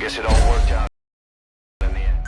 guess it all worked out in the end.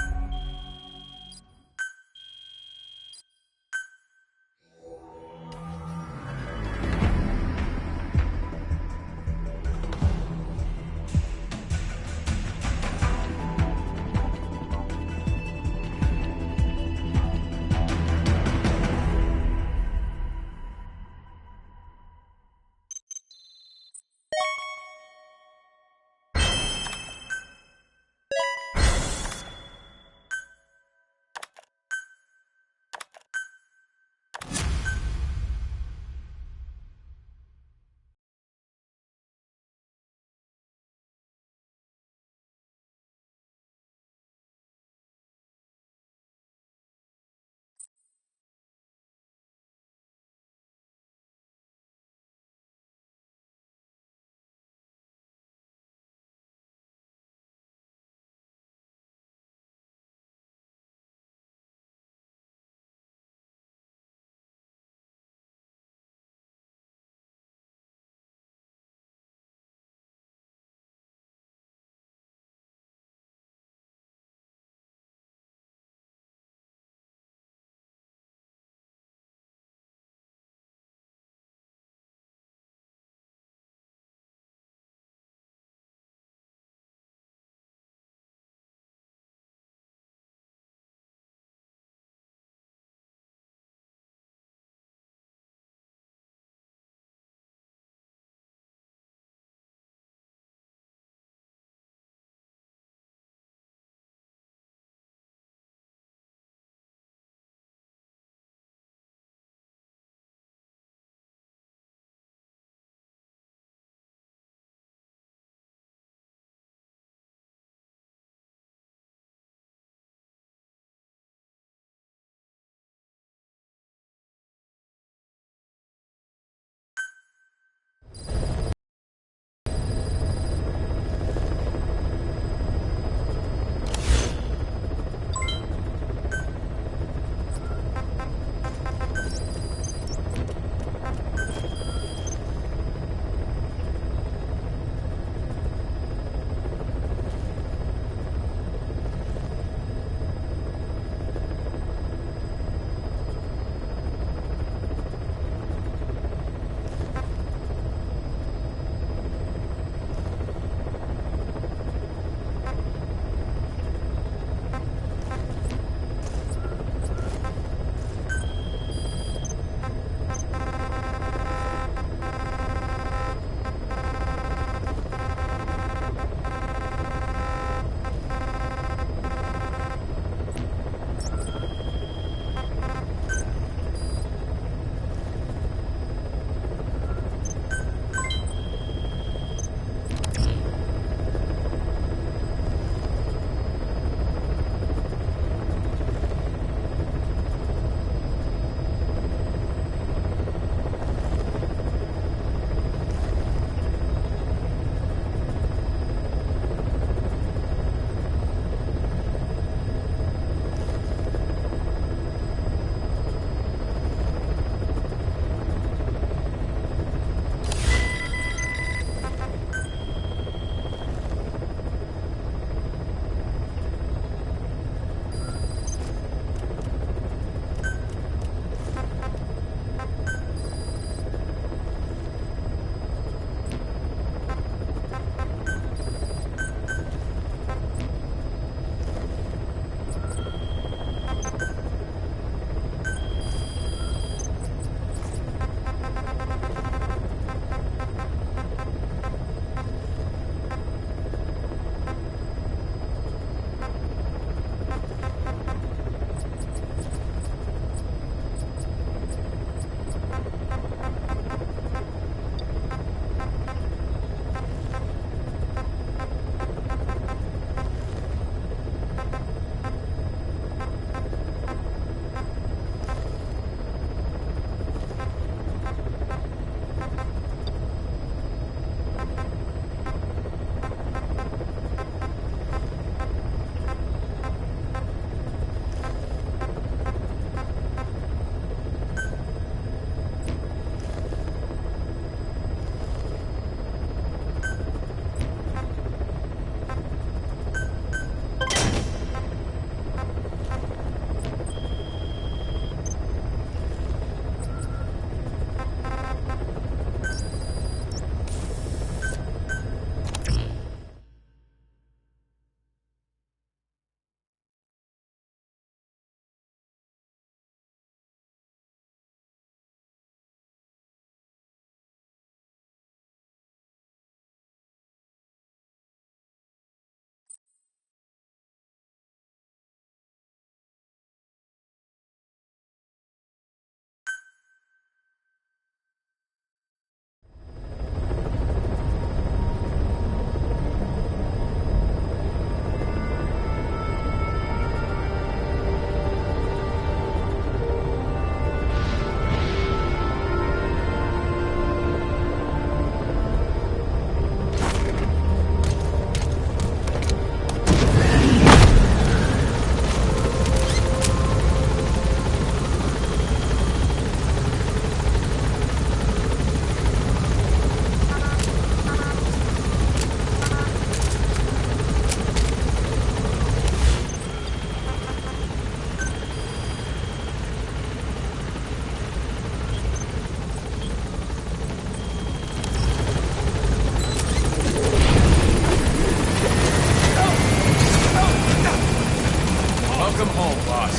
home, boss.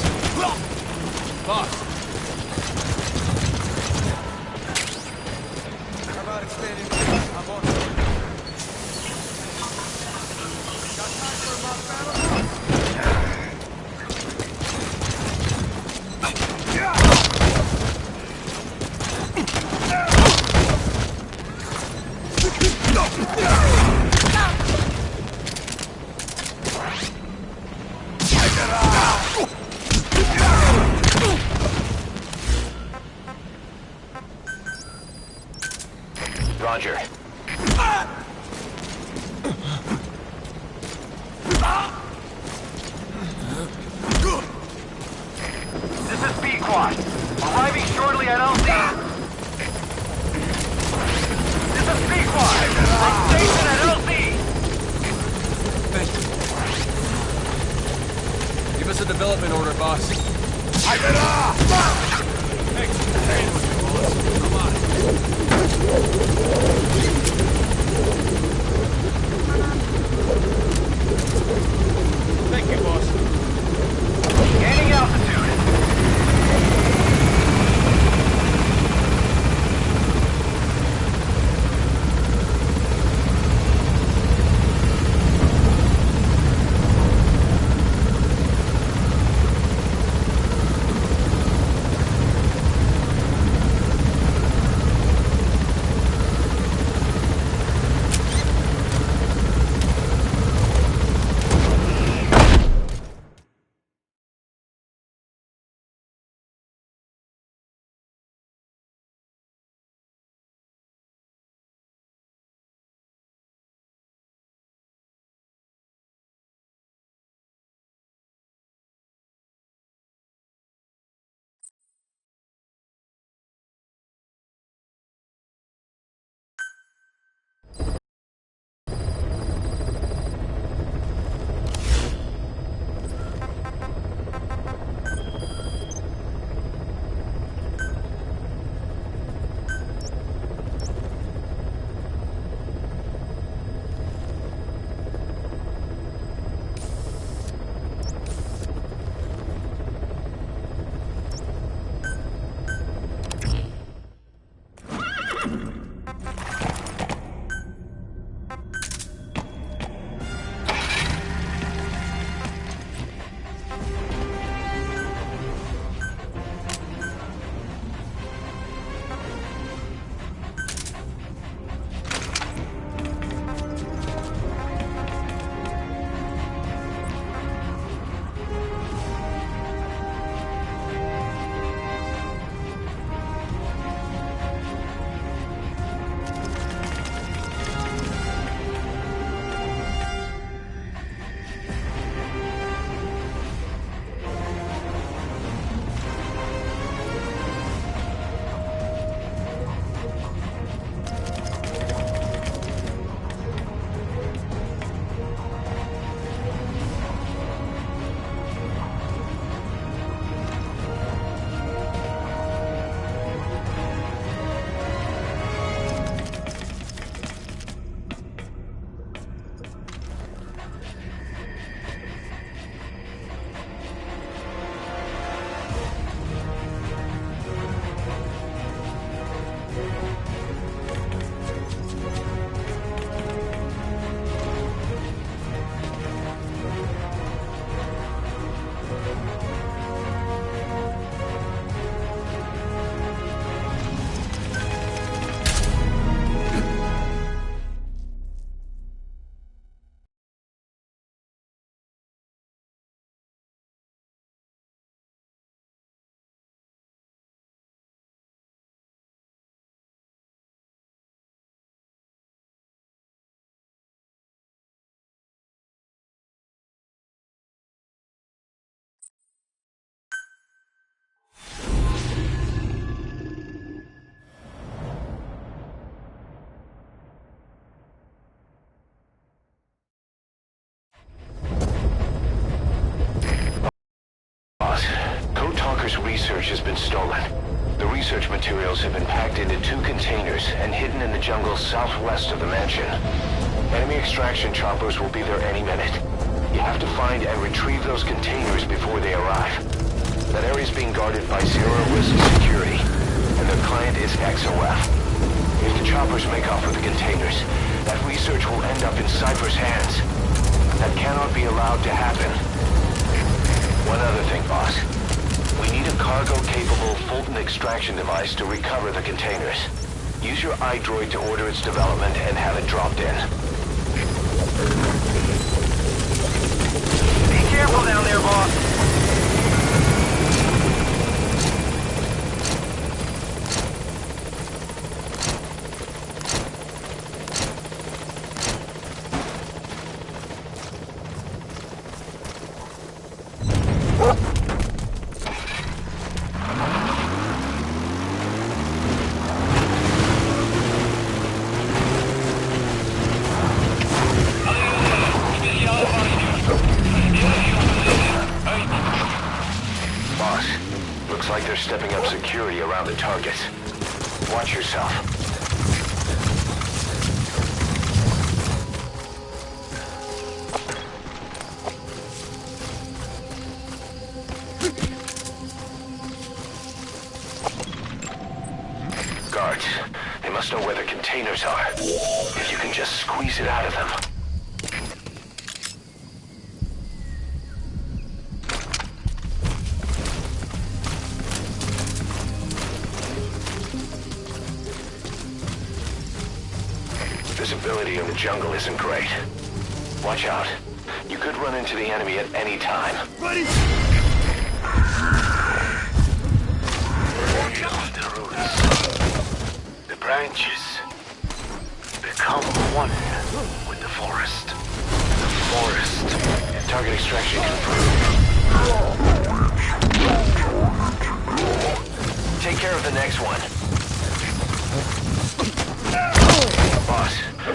Boss. How about expanding? I'm on board. Got time for a mock battle? Roger. This is B-Quad. Arriving shortly at LZ. This is B-Quad. On station at LZ. Thank you. Give us a development order, boss. Hey, stay with me, boss. Come on. Thank you, boss. Gaining altitude. Research has been stolen. The research materials have been packed into 2 containers and hidden in the jungle southwest of the mansion. Enemy extraction choppers will be there any minute. You have to find and retrieve those containers before they arrive. That area is being guarded by zero-risk security, and their client is XOF. If the choppers make off with the containers, that research will end up in Cypher's hands. That cannot be allowed to happen. One other thing, boss. We need a cargo-capable Fulton extraction device to recover the containers. Use your iDroid to order its development and have it dropped in. Be careful down there, boss. Looks like they're stepping up security around the targets. Watch yourself. Guards, they must know where the containers are. If you can just squeeze it out of them. Visibility in the jungle isn't great. Watch out. You could run into the enemy at any time. Ready? The roots. The branches become one with the forest. The forest. Target extraction confirmed. Take care of the next one. Boss,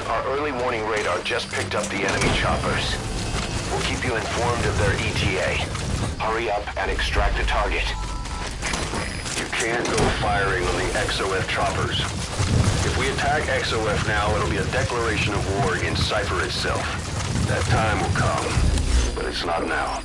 our early warning radar just picked up the enemy choppers. We'll keep you informed of their ETA. Hurry up and extract the target. You can't go firing on the XOF choppers. If we attack XOF now, it'll be a declaration of war against Cypher itself. That time will come, but it's not now.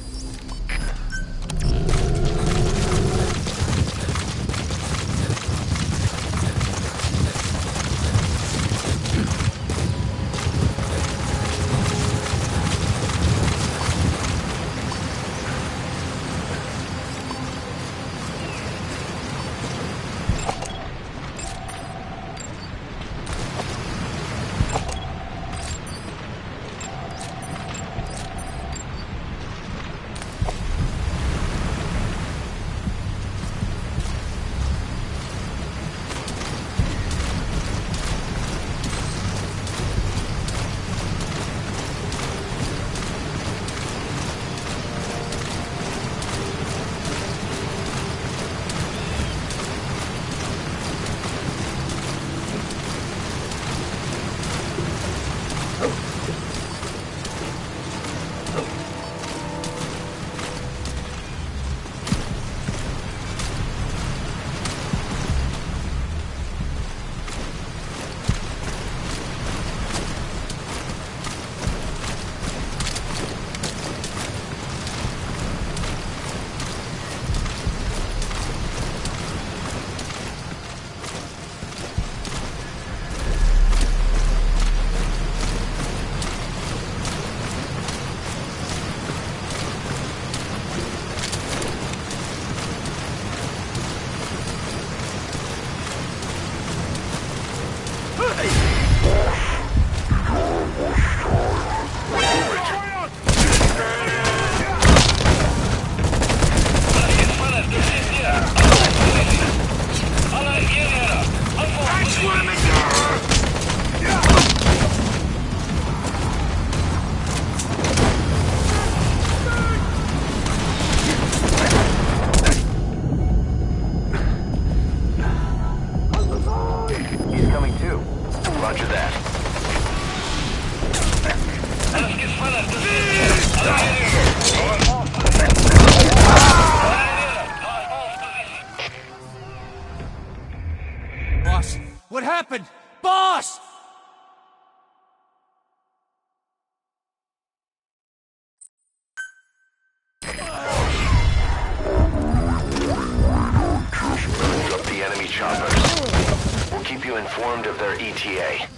informed of their ETA.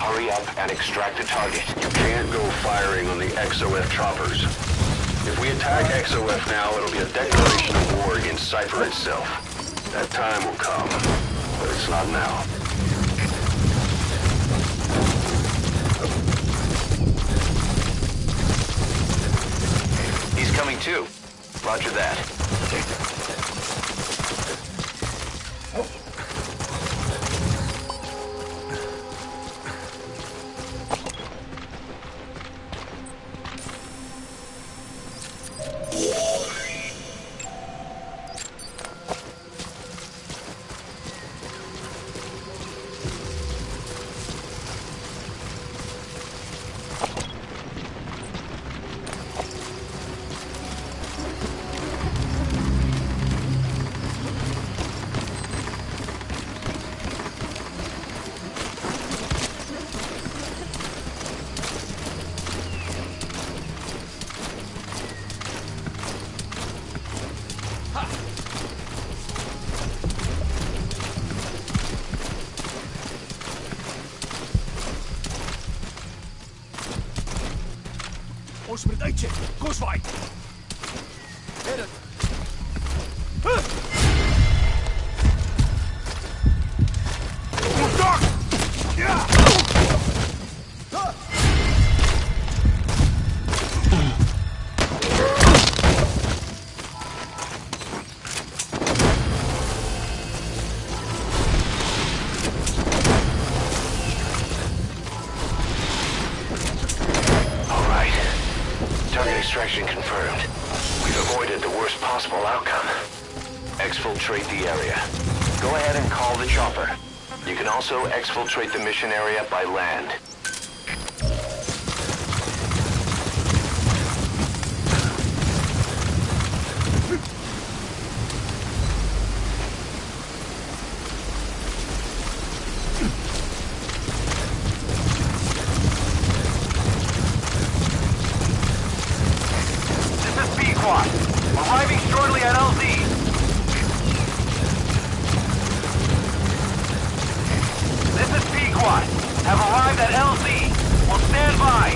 Hurry up and extract the target. You can't go firing on the XOF choppers. If we attack XOF now, it'll be a declaration of war against Cypher itself. That time will come, but it's not now. He's coming too. Roger that. Ons moet uitcheck. Kos waai. Hit it. Extraction confirmed. We've avoided the worst possible outcome. Exfiltrate the area. Go ahead and call the chopper. You can also exfiltrate the mission area by land. Arriving shortly at LZ. This is P-Quad. Have arrived at LZ. Will stand by.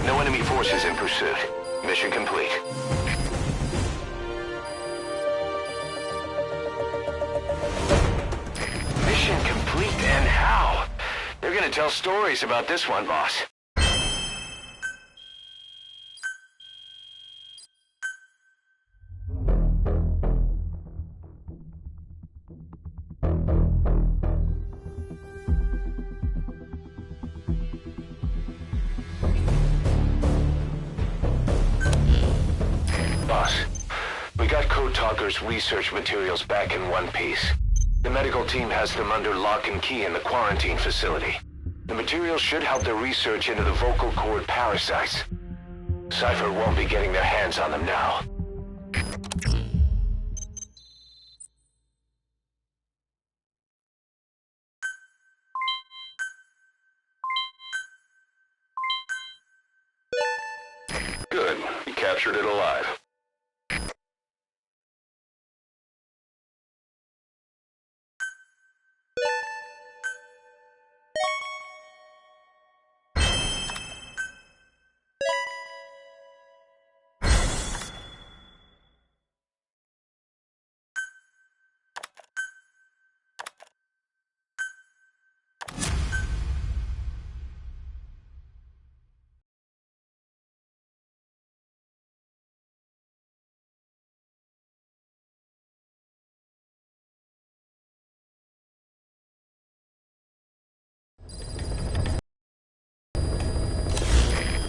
No enemy forces in pursuit. Mission complete. Mission complete, and how? They're gonna tell stories about this one, boss. Boss, we got Code Talker's research materials back in one piece. The medical team has them under lock and key in the quarantine facility. The materials should help their research into the vocal cord parasites. Cypher won't be getting their hands on them now. Good. You captured it alive.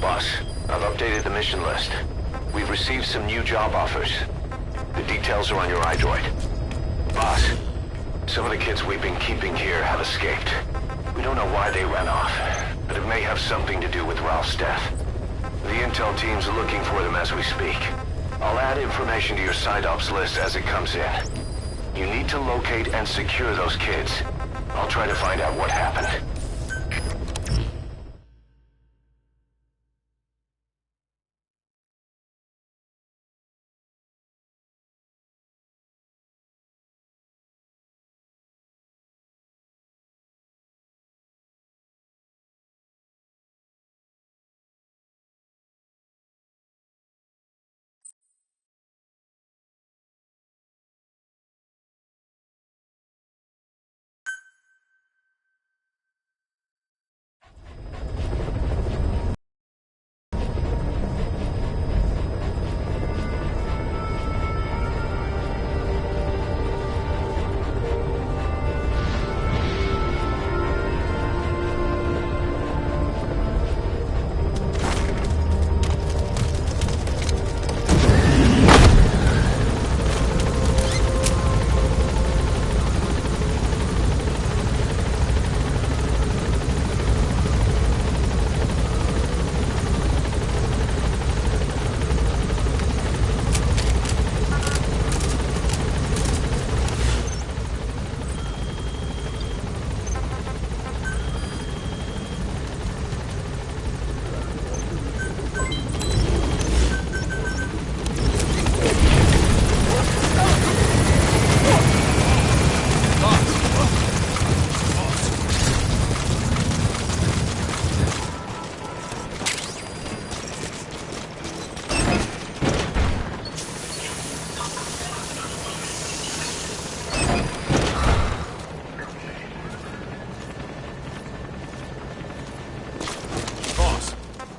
Boss, I've updated the mission list. We've received some new job offers. The details are on your iDroid. Boss, some of the kids we've been keeping here have escaped. We don't know why they ran off, but it may have something to do with Ralph's death. The intel team's looking for them as we speak. I'll add information to your side ops list as it comes in. You need to locate and secure those kids. I'll try to find out what happened.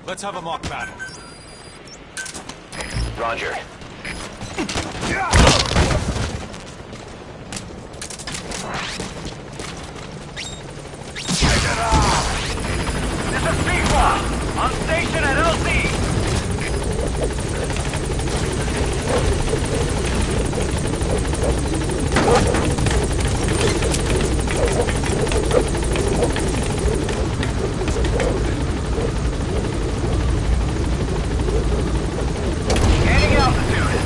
Let's have a mock battle. Roger. This is P1, on station at LC. Gaining altitude.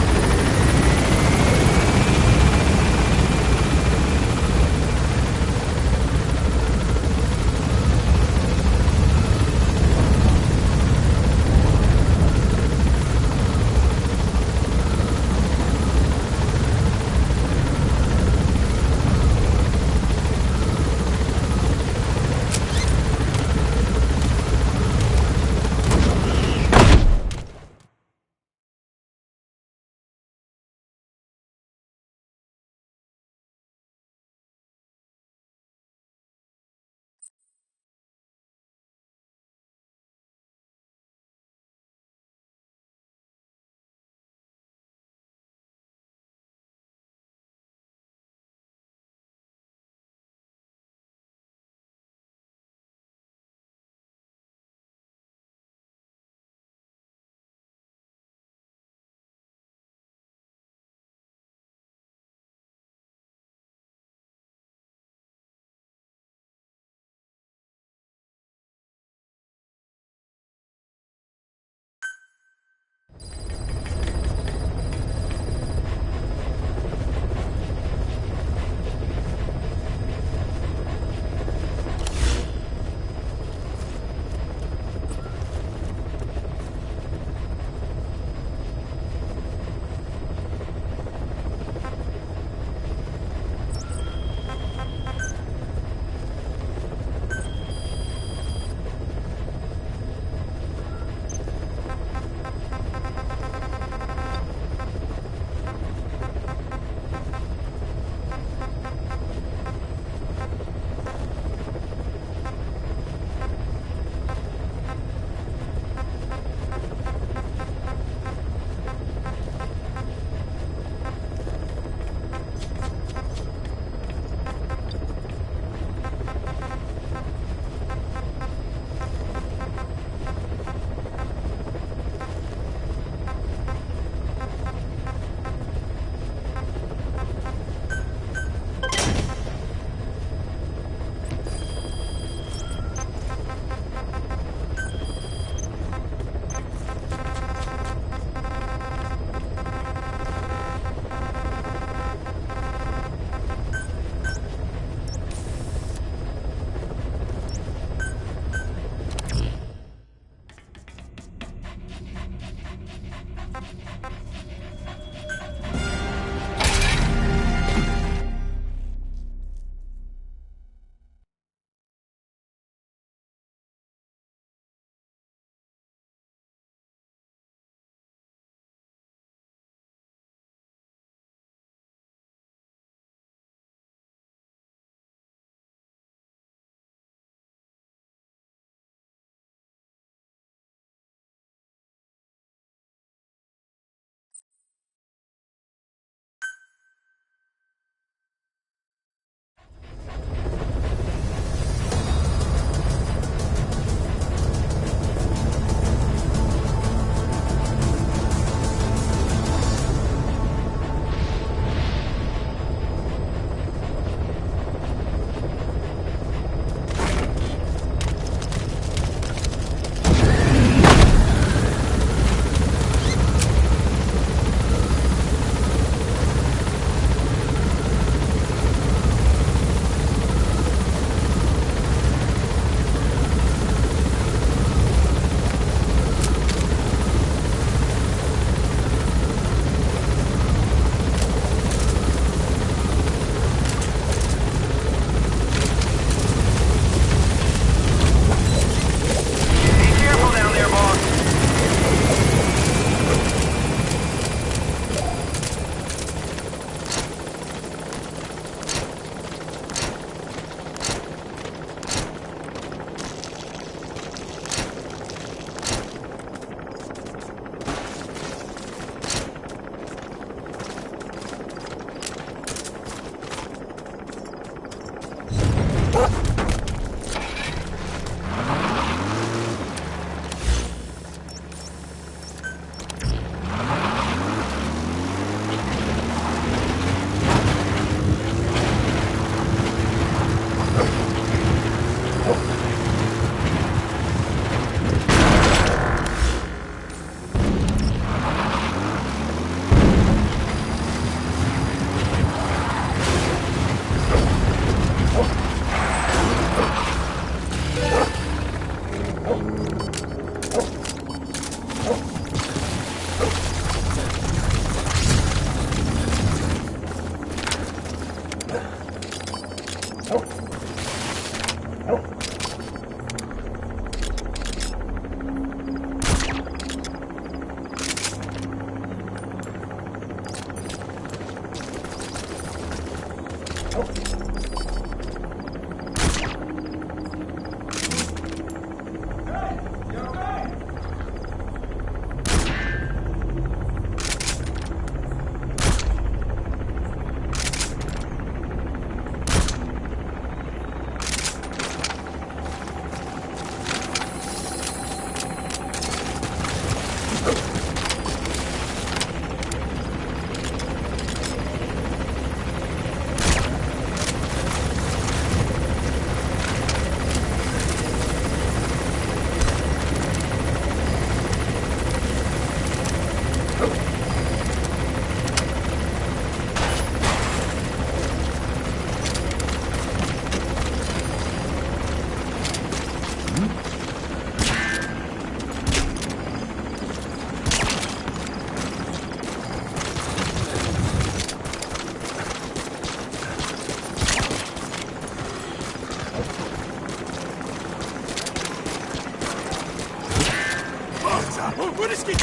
Вырезки!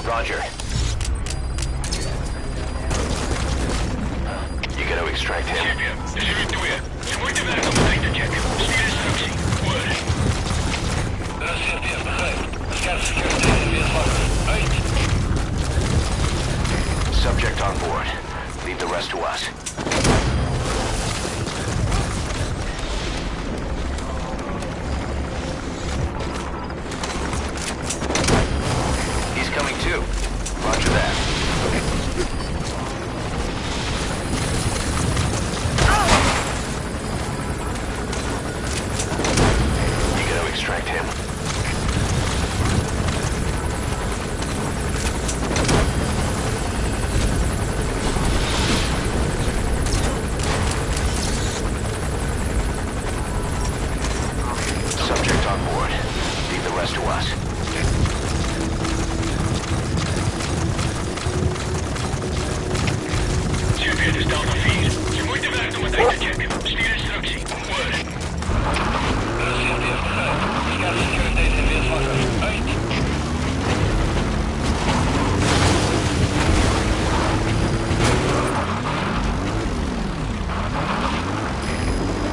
Roger. You gotta extract him. Рисует Сегодня в этом сайте чек. Стиль инструкций. Word. Subject on board. Leave the rest to us. He's coming too. Roger that. You gotta extract him. Subject on board. Leave the rest to us. Чемпион is down on field. Сегодня в этом сайте чек. Стиль инструкций. Word.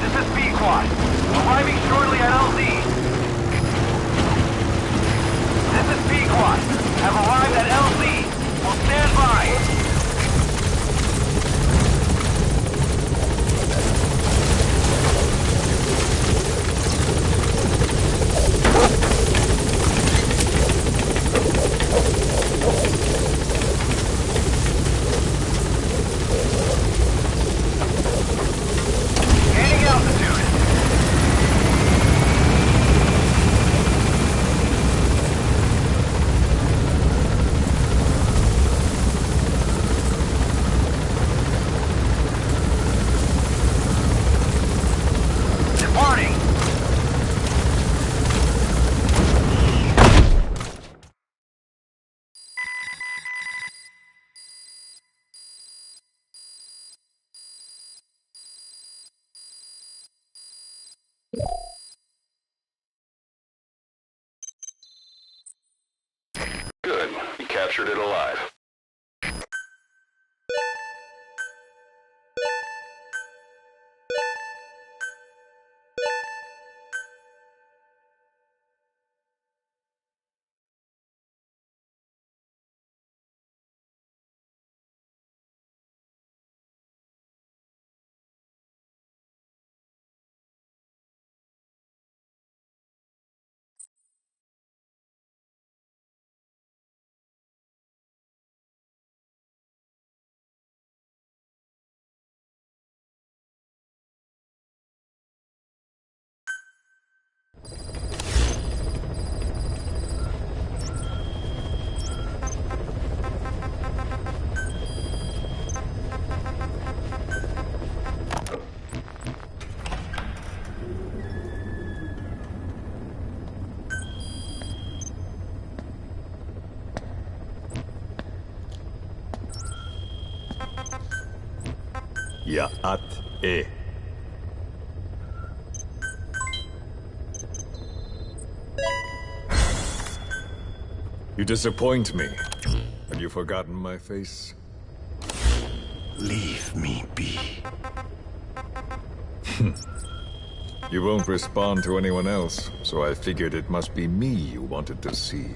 This is P-Quad. Arriving shortly at LZ. This is P-Quad. Have arrived at LZ. Will stand by. Gaining altitude. Departing. Good. You captured it alive. Ya'at-e. You disappoint me. Have you forgotten my face? Leave me be. You won't respond to anyone else, so I figured it must be me you wanted to see.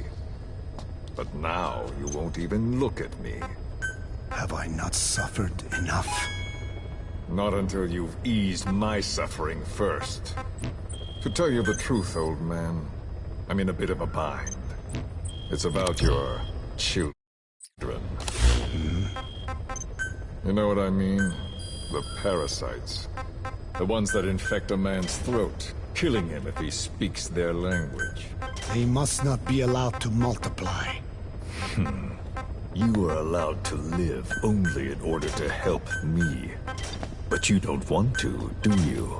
But now you won't even look at me. Have I not suffered enough? Not until you've eased my suffering first. To tell you the truth, old man, I'm in a bit of a bind. It's about your children. You know what I mean? The parasites. The ones that infect a man's throat, killing him if he speaks their language. They must not be allowed to multiply. You are allowed to live only in order to help me. But you don't want to, do you?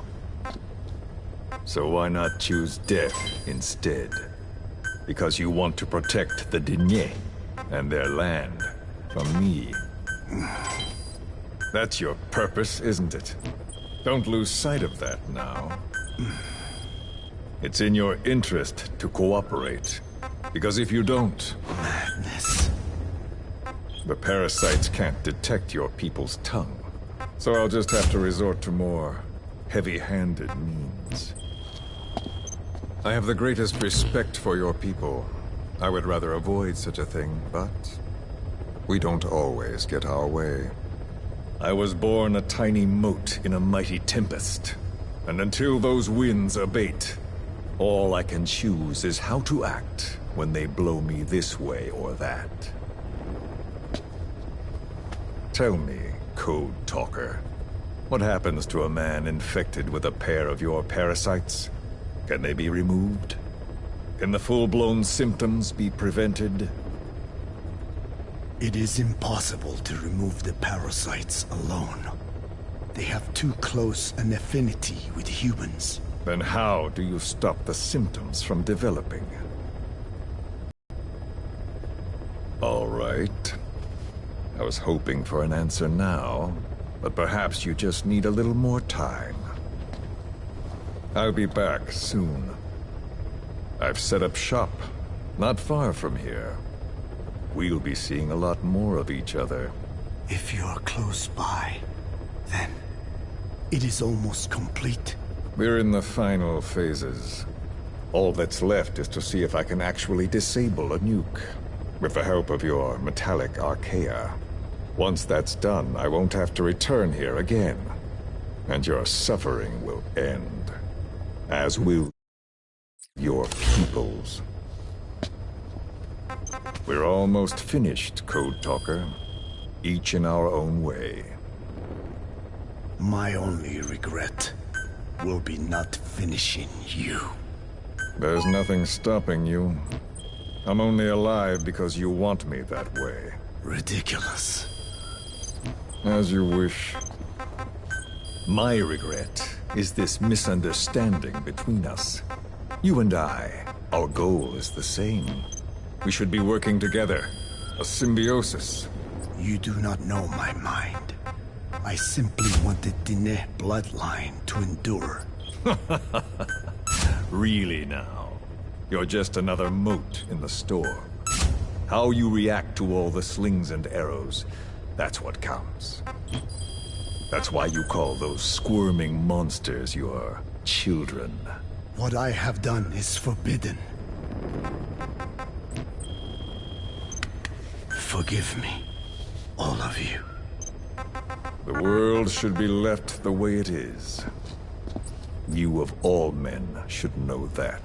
So why not choose death instead? Because you want to protect the Diné and their land from me. That's your purpose, isn't it? Don't lose sight of that now. It's in your interest to cooperate. Because if you don't... Madness. The parasites can't detect your people's tongue. So I'll just have to resort to more heavy-handed means. I have the greatest respect for your people. I would rather avoid such a thing, but we don't always get our way. I was born a tiny mote in a mighty tempest, and until those winds abate, all I can choose is how to act when they blow me this way or that. Tell me, Code Talker, what happens to a man infected with a pair of your parasites? Can they be removed? Can the full-blown symptoms be prevented? It is impossible to remove the parasites alone. They have too close an affinity with humans. Then how do you stop the symptoms from developing? All right. I was hoping for an answer now, but perhaps you just need a little more time. I'll be back soon. I've set up shop, not far from here. We'll be seeing a lot more of each other. If you're close by, then it is almost complete. We're in the final phases. All that's left is to see if I can actually disable a nuke, with the help of your metallic archaea. Once that's done, I won't have to return here again, and your suffering will end, as will your people's. We're almost finished, Code Talker, each in our own way. My only regret will be not finishing you. There's nothing stopping you. I'm only alive because you want me that way. Ridiculous. As you wish. My regret is this misunderstanding between us. You and I, our goal is the same. We should be working together. A symbiosis. You do not know my mind. I simply want the Diné bloodline to endure. Really now? You're just another mote in the storm. How you react to all the slings and arrows, that's what counts. That's why you call those squirming monsters your children. What I have done is forbidden. Forgive me, all of you. The world should be left the way it is. You of all men should know that.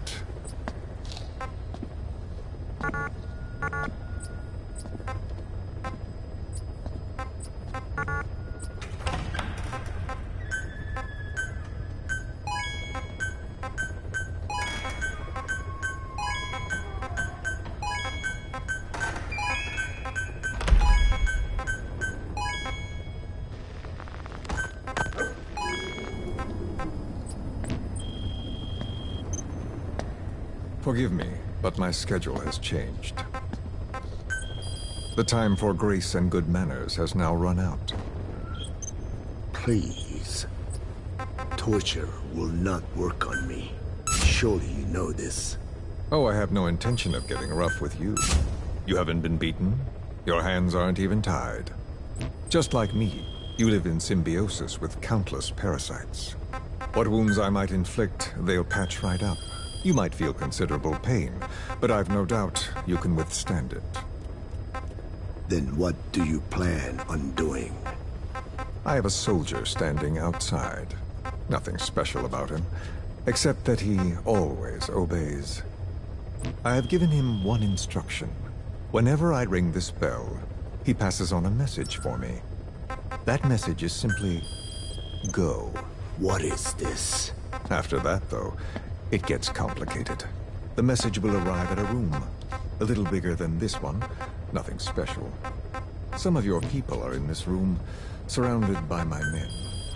Forgive me, but my schedule has changed. The time for grace and good manners has now run out. Please. Torture will not work on me. Surely you know this. Oh, I have no intention of getting rough with you. You haven't been beaten. Your hands aren't even tied. Just like me, you live in symbiosis with countless parasites. What wounds I might inflict, they'll patch right up. You might feel considerable pain, but I've no doubt you can withstand it. Then what do you plan on doing? I have a soldier standing outside. Nothing special about him, except that he always obeys. I have given him one instruction. Whenever I ring this bell, he passes on a message for me. That message is simply, go. What is this? After that, though, it gets complicated. The message will arrive at a room, a little bigger than this one, nothing special. Some of your people are in this room, surrounded by my men.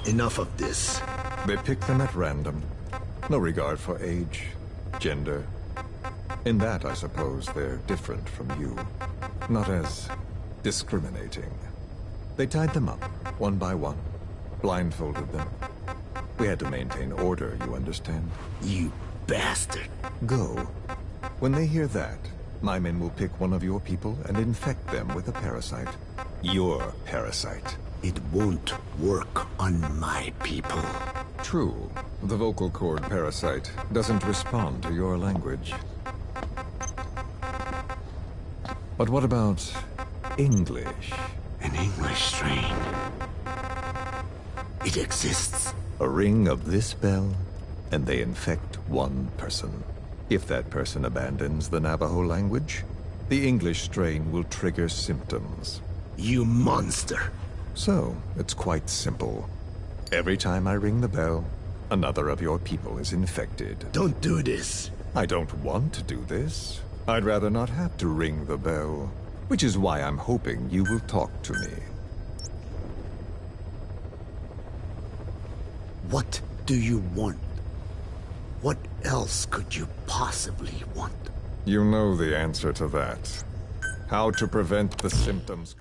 Enough of this. They pick them at random. No regard for age, gender. In that, I suppose, they're different from you. Not as discriminating. They tied them up, one by one, blindfolded them. We had to maintain order, you understand? You bastard. Go. When they hear that, my men will pick one of your people and infect them with a parasite. Your parasite. It won't work on my people. True. The vocal cord parasite doesn't respond to your language. But what about English? An English strain. It exists. A ring of this bell, and they infect one person. If that person abandons the Navajo language, the English strain will trigger symptoms. You monster. So, it's quite simple. Every time I ring the bell, another of your people is infected. Don't do this. I don't want to do this. I'd rather not have to ring the bell, which is why I'm hoping you will talk to me. What do you want? What else could you possibly want? You know the answer to that. How to prevent the symptoms.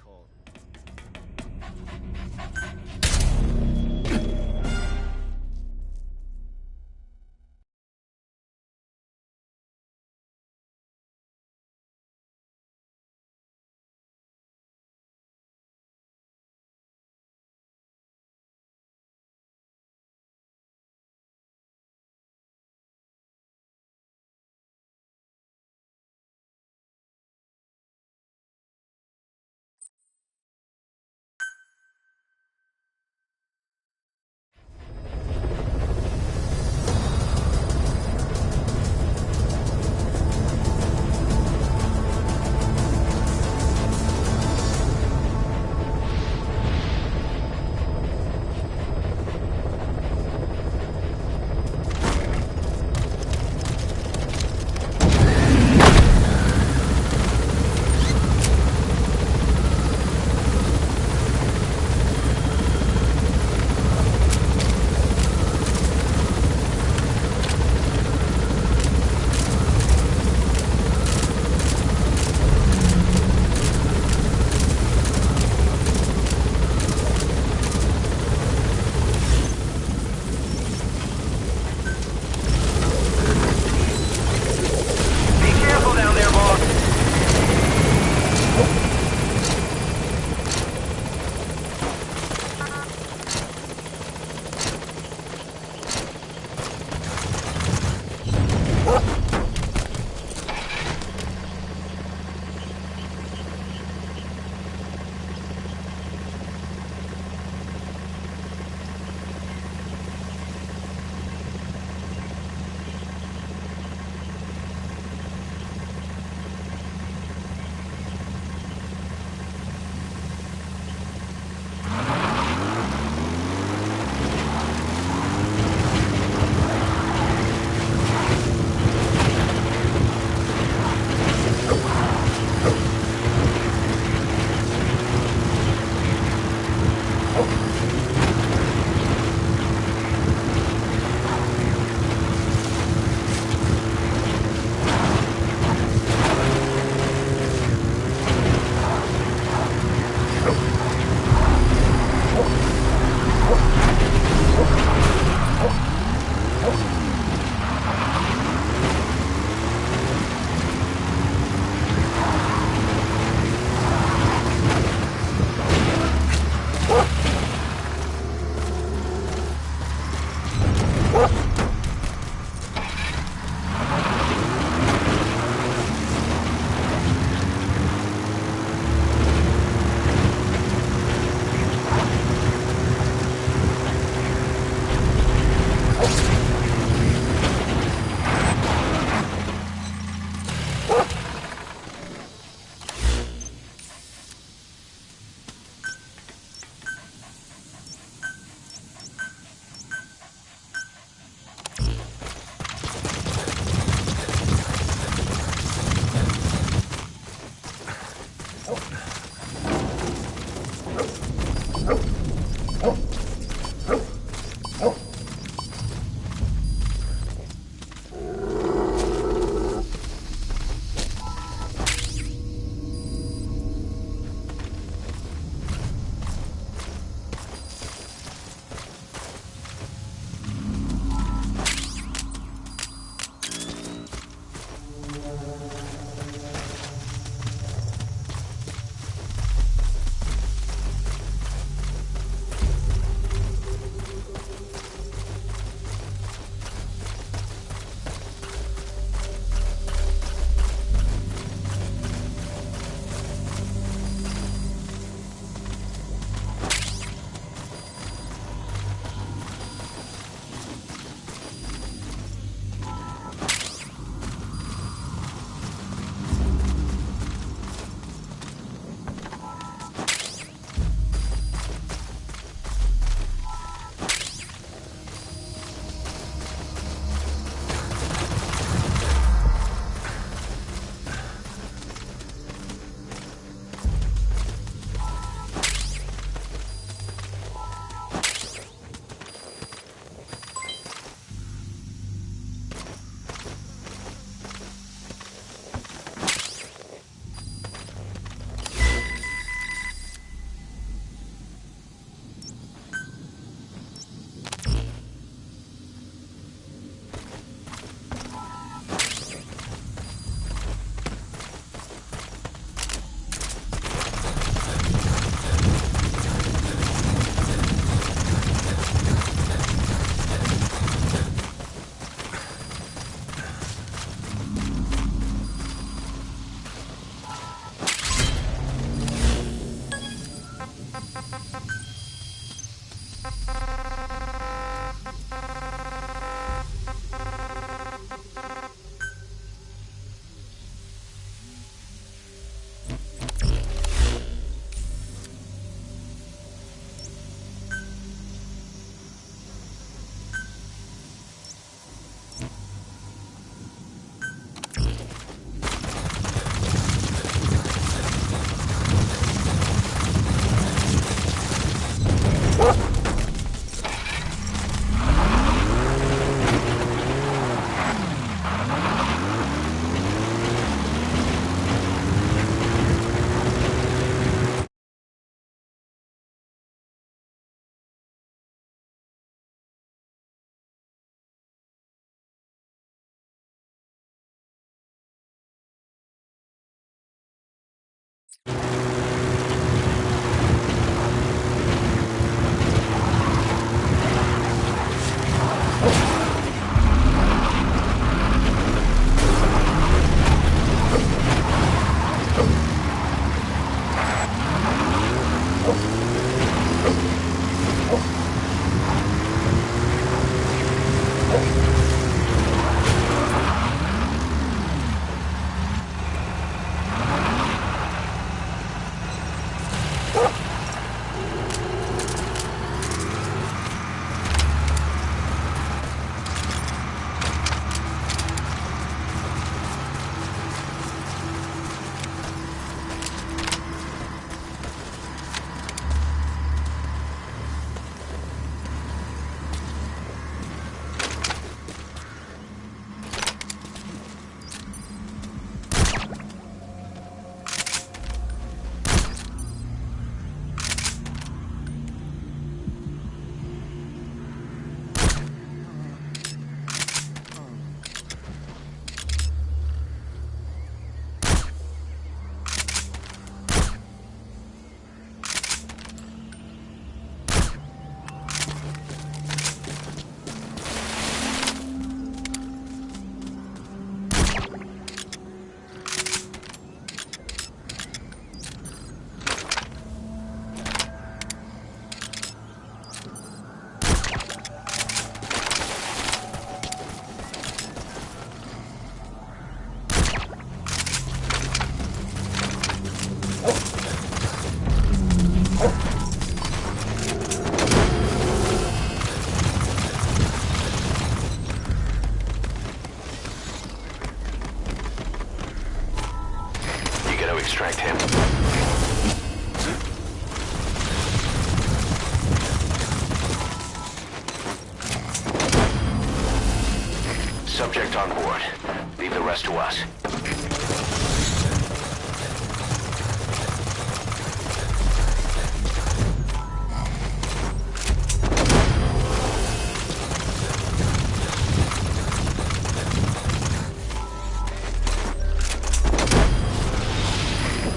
rest to us.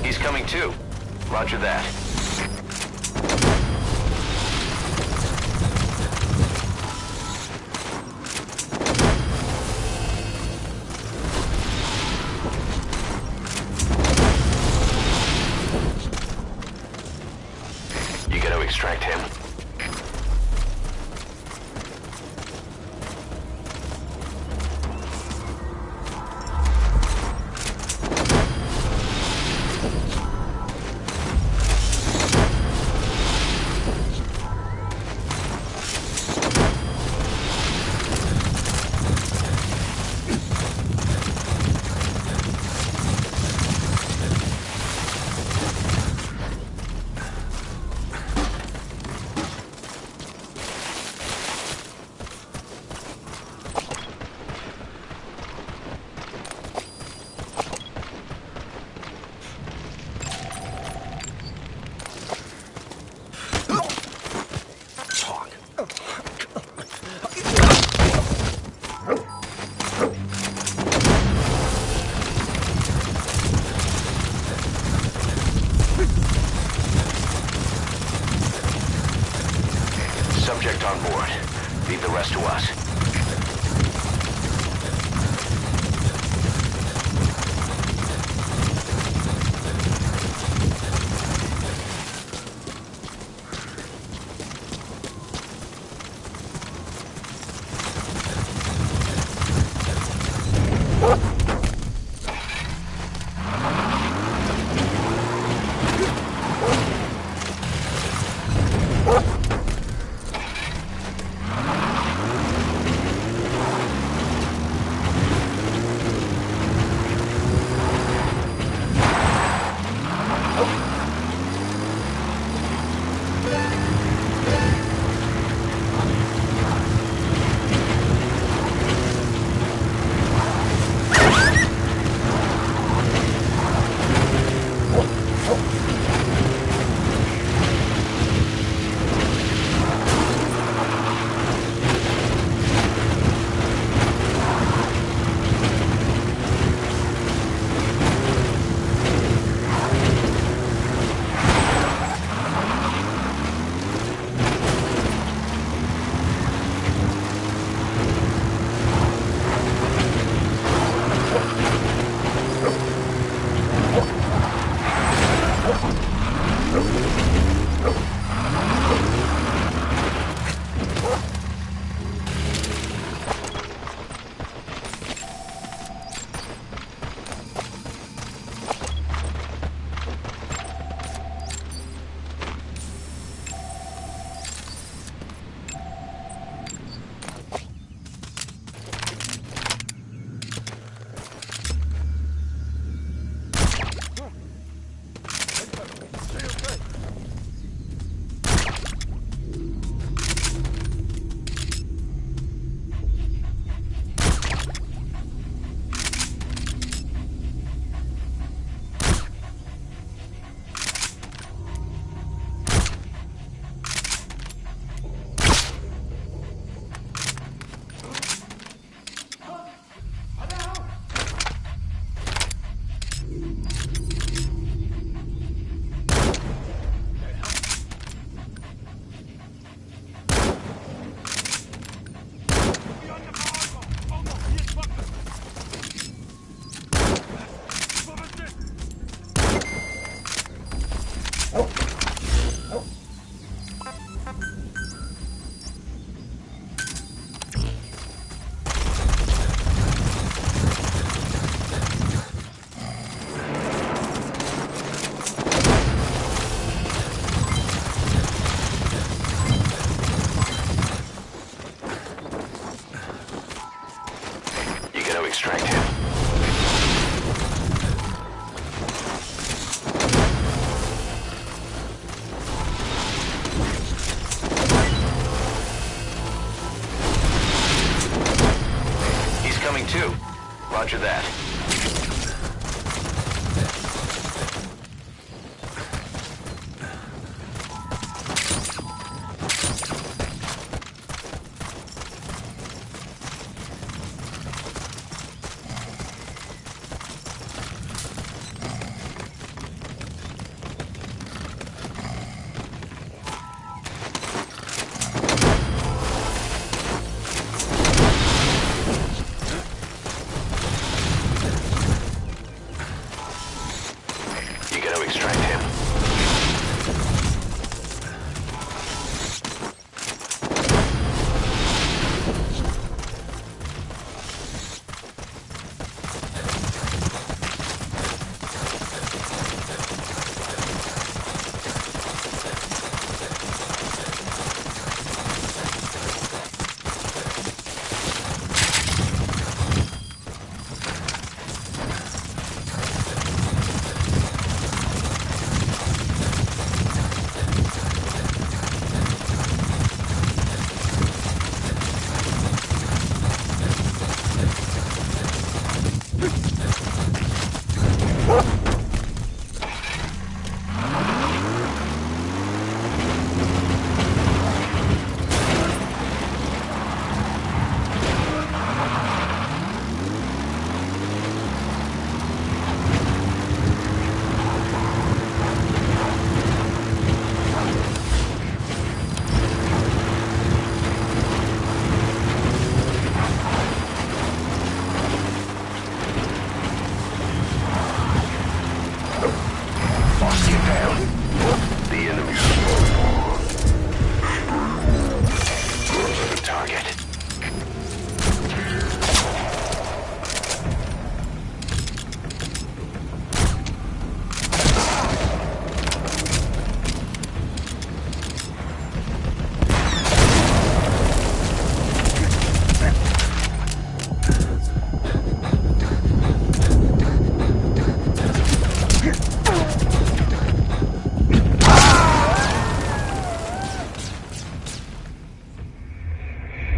He's coming too. Roger that. You gotta extract him. Subject on board. Leave the rest to us. Roger that. extract him.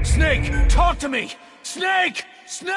Snake, talk to me! Snake! Snake!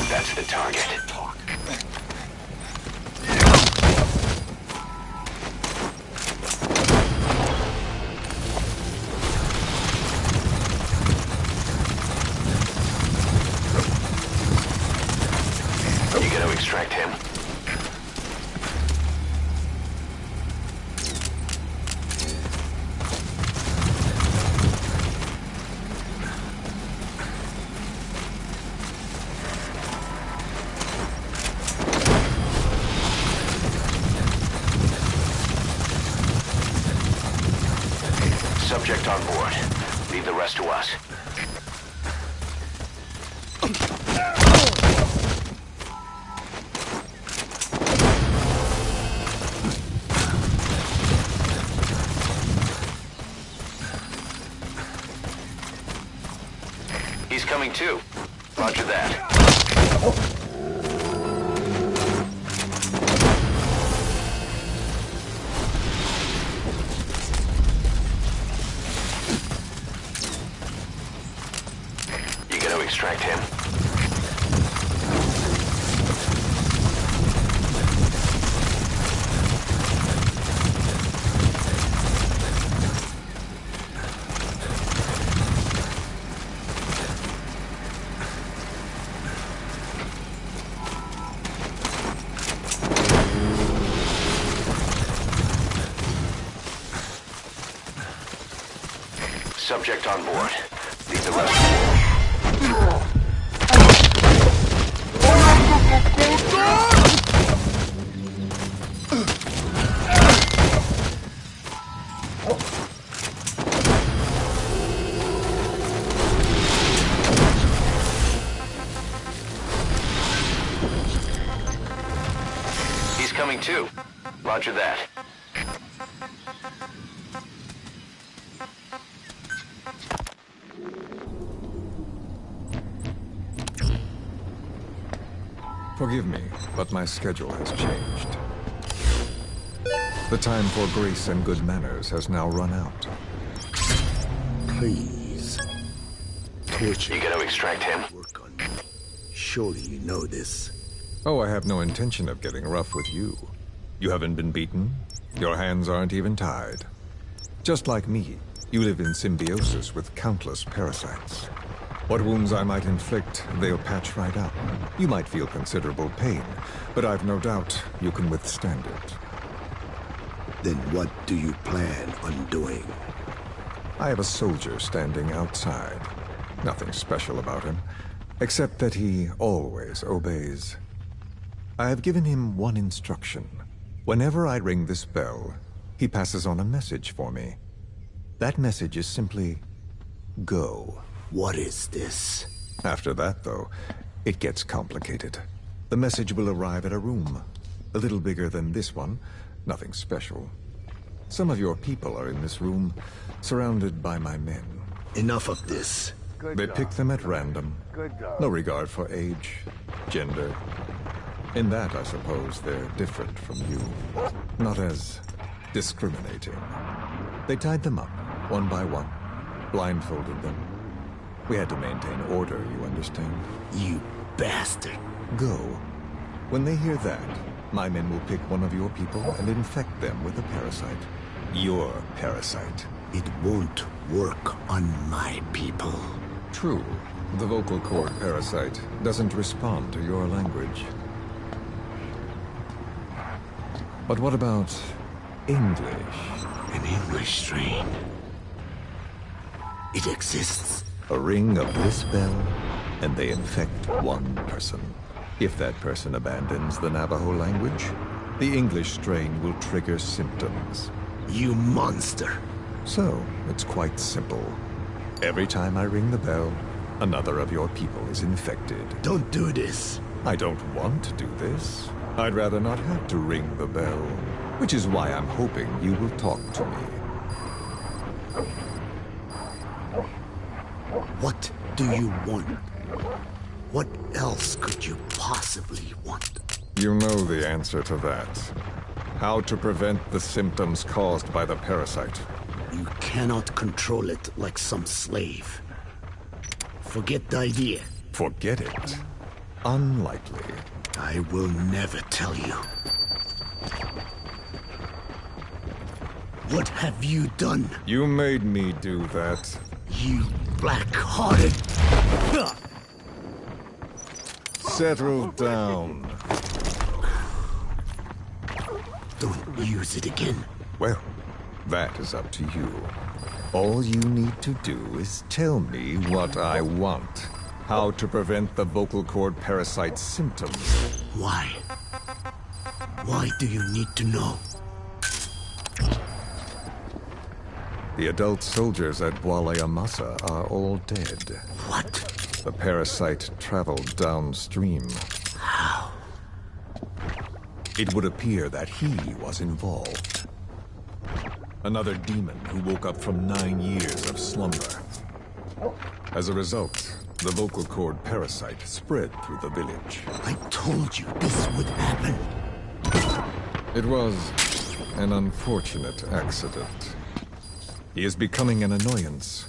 That's the target. You gotta extract him. Subject on board. Leave the rest to us. He's coming too. Roger that. Extract him. Subject on board. Leave the rest. He's coming too. Roger that. Forgive me, but my schedule has changed. The time for grace and good manners has now run out. Please. Torture. You gonna extract him? Work on me. Surely you know this. Oh, I have no intention of getting rough with you. You haven't been beaten. Your hands aren't even tied. Just like me, you live in symbiosis with countless parasites. What wounds I might inflict, they'll patch right up. You might feel considerable pain, but I've no doubt you can withstand it. Then what do you plan on doing? I have a soldier standing outside. Nothing special about him, except that he always obeys. I have given him one instruction. Whenever I ring this bell, he passes on a message for me. That message is simply, go. What is this? After that, though, it gets complicated. The message will arrive at a room, a little bigger than this one, nothing special. Some of your people are in this room, surrounded by my men. Enough of this. They pick them at random. No regard for age, gender. In that, I suppose, they're different from you. Not as discriminating. They tied them up, one by one, blindfolded them. We had to maintain order, you understand? You bastard. Go. When they hear that, my men will pick one of your people and infect them with a parasite. Your parasite. It won't work on my people. True. The vocal cord parasite doesn't respond to your language. But what about English? An English strain. It exists. A ring of this bell, and they infect one person. If that person abandons the Navajo language, the English strain will trigger symptoms. You monster. So, it's quite simple. Every time I ring the bell, another of your people is infected. Don't do this. I don't want to do this. I'd rather not have to ring the bell, which is why I'm hoping you will talk to me. What do you want? What else could you possibly want? You know the answer to that. How to prevent the symptoms caused by the parasite. You cannot control it like some slave. Forget the idea. Forget it? Unlikely. I will never tell you. What have you done? You made me do that. You black-hearted... Settle down. Don't use it again. Well, that is up to you. All you need to do is tell me what I want. How to prevent the vocal cord parasite symptoms. Why? Why do you need to know? The adult soldiers at Bally-hoo are all dead. What? The parasite traveled downstream. How? It would appear that he was involved. Another demon who woke up from 9 years of slumber. As a result, the vocal cord parasite spread through the village. I told you this would happen. It was an unfortunate accident. He is becoming an annoyance.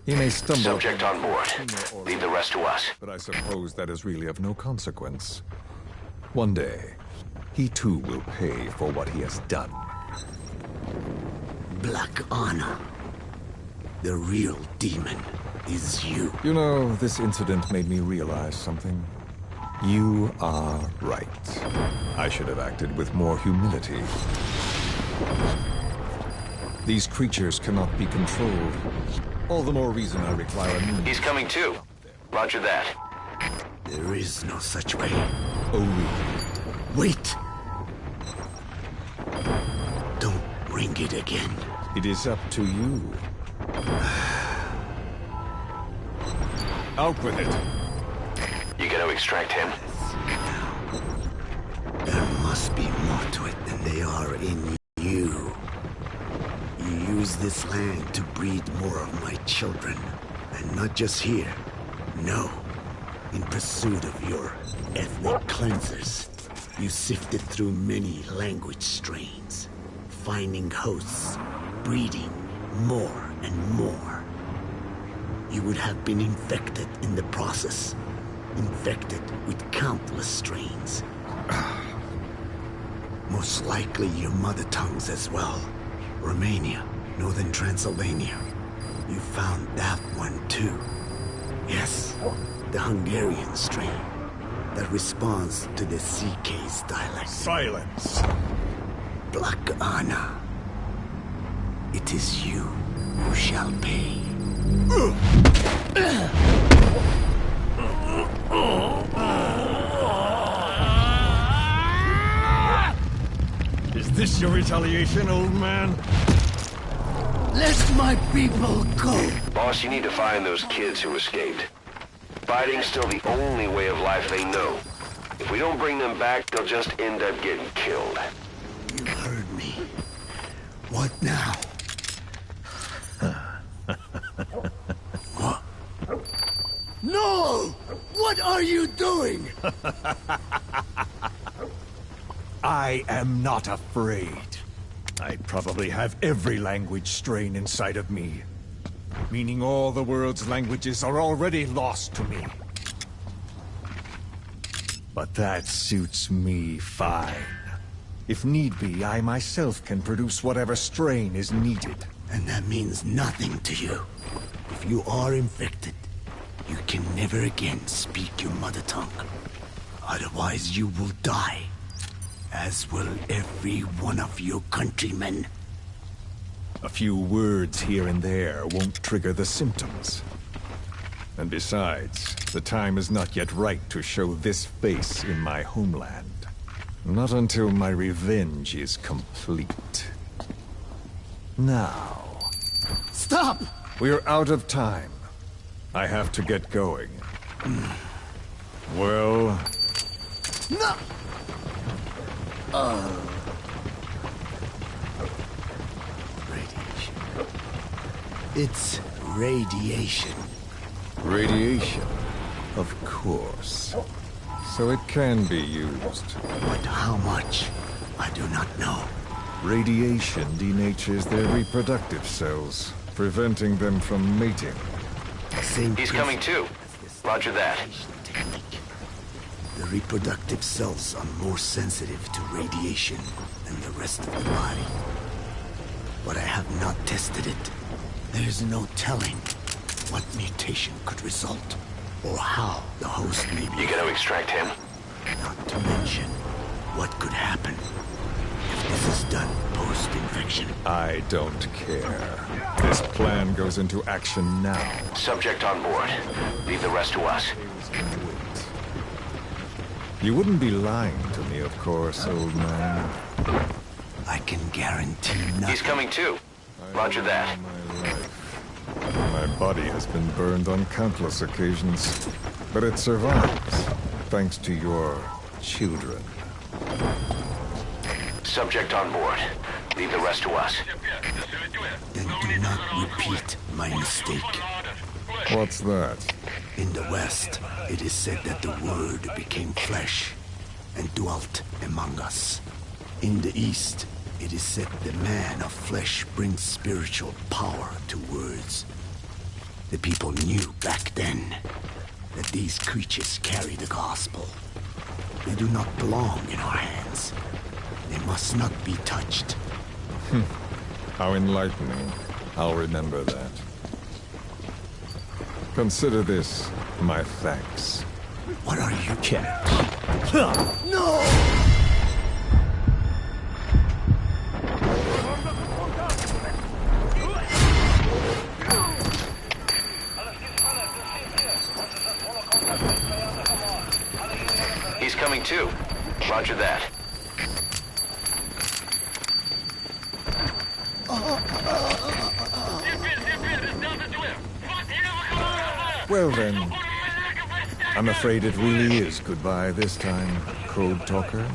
He may stumble... Subject on board. Leave the rest to us. But I suppose that is really of no consequence. One day, he too will pay for what he has done. Black Honor. The real demon is you. You know, this incident made me realize something. You are right. I should have acted with more humility. These creatures cannot be controlled. All the more reason I require a means. He's coming too. Roger that. There is no such way. Oh, really? Wait! Don't ring it again. It is up to you. Out with it. You gonna extract him? There must be more to it than they are in you. You use this land to breed more of my children. And not just here. No. In pursuit of your ethnic cleansers, you sifted through many language strains, finding hosts, breeding more and more. You would have been infected in the process, infected with countless strains. Most likely your mother tongues as well. Romania, Northern Transylvania. You found that one too. Yes, the Hungarian strain that responds to the CK's dialect. Silence! Black Anna. It is you who shall pay. Is this your retaliation, old man? Let my people go. Boss, you need to find those kids who escaped. Fighting's still the only way of life they know. If we don't bring them back, they'll just end up getting killed. You heard me. What now? What? No! What are you doing? I am not afraid. I probably have every language strain inside of me. Meaning all the world's languages are already lost to me. But that suits me fine. If need be, I myself can produce whatever strain is needed. And that means nothing to you. If you are infected, you can never again speak your mother tongue. Otherwise you will die. As will every one of your countrymen. A few words here and there won't trigger the symptoms. And besides, the time is not yet right to show this face in my homeland. Not until my revenge is complete. Now... Stop! We're out of time. I have to get going. Well... No! Radiation. It's radiation. Radiation, of course. So it can be used. But how much? I do not know. Radiation denatures their reproductive cells, preventing them from mating. Same He's coming too. Roger that. technique. The reproductive cells are more sensitive to radiation than the rest of the body. But I have not tested it. There's no telling what mutation could result, or how the host may be. You gonna extract him? Not to mention what could happen if this is done post-infection. I don't care. This plan goes into action now. Subject on board. Leave the rest to us. You wouldn't be lying to me, of course, old man. I can guarantee nothing. He's coming too. Roger that. My body has been burned on countless occasions, but it survives, thanks to your children. Subject on board. Leave the rest to us. Then do not repeat my mistake. What's that? In the West, it is said that the Word became flesh and dwelt among us. In the East, it is said the man of flesh brings spiritual power to words. The people knew back then that these creatures carry the gospel. They do not belong in our hands. They must not be touched. How enlightening. I'll remember that. Consider this my thanks. What are you? Catch. No! He's coming too. Roger that. Well then, I'm afraid it really is goodbye this time, code talker.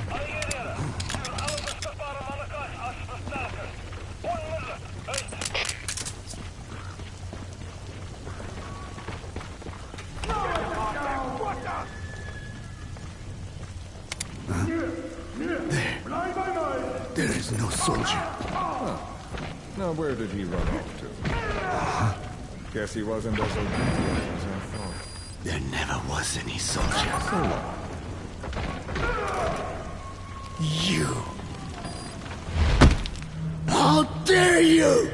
was no soldier. Now where did he run off to? Guess he wasn't as obedient as I thought. There never was any soldier. So long. You! How dare you!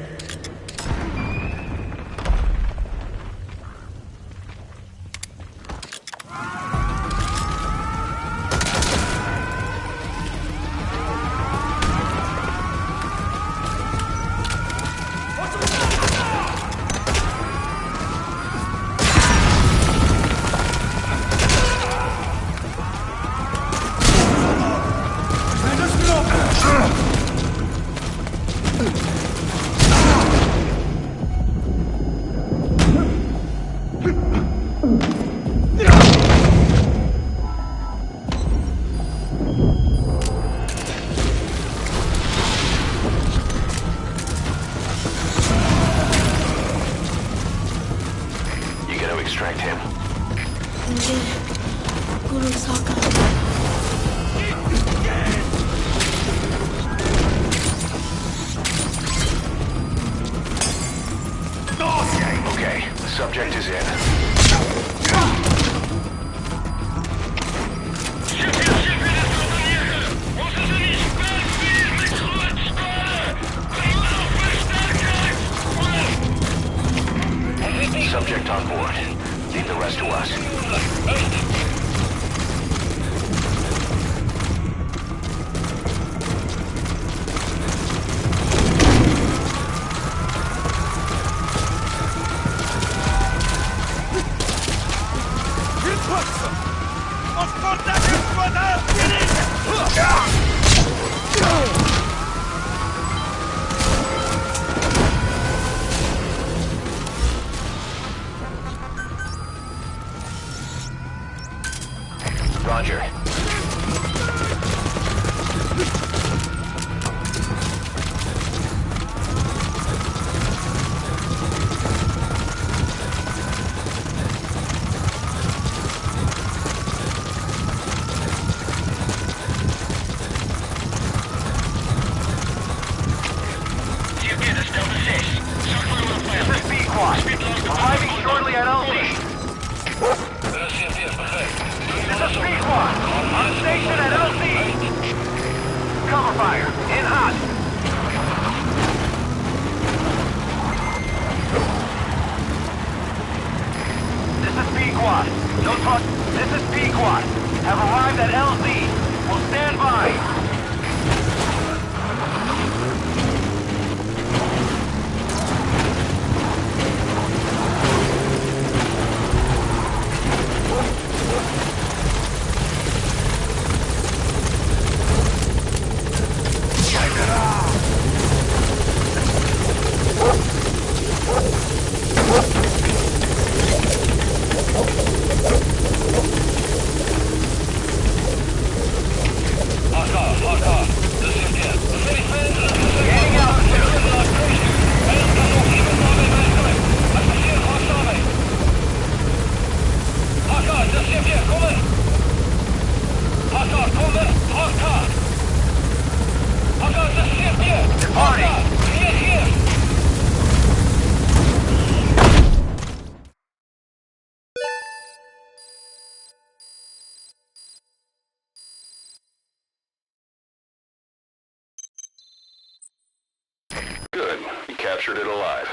Extract him. Okay, the subject is in. Subject on board. Leave the rest to us. Roger. Arriving shortly at LZ. On station at LZ. Cover fire. In hot. This is P-Quad. No talk. This is P-Quad. Have arrived at LZ. Will stand by. Good. You captured it alive.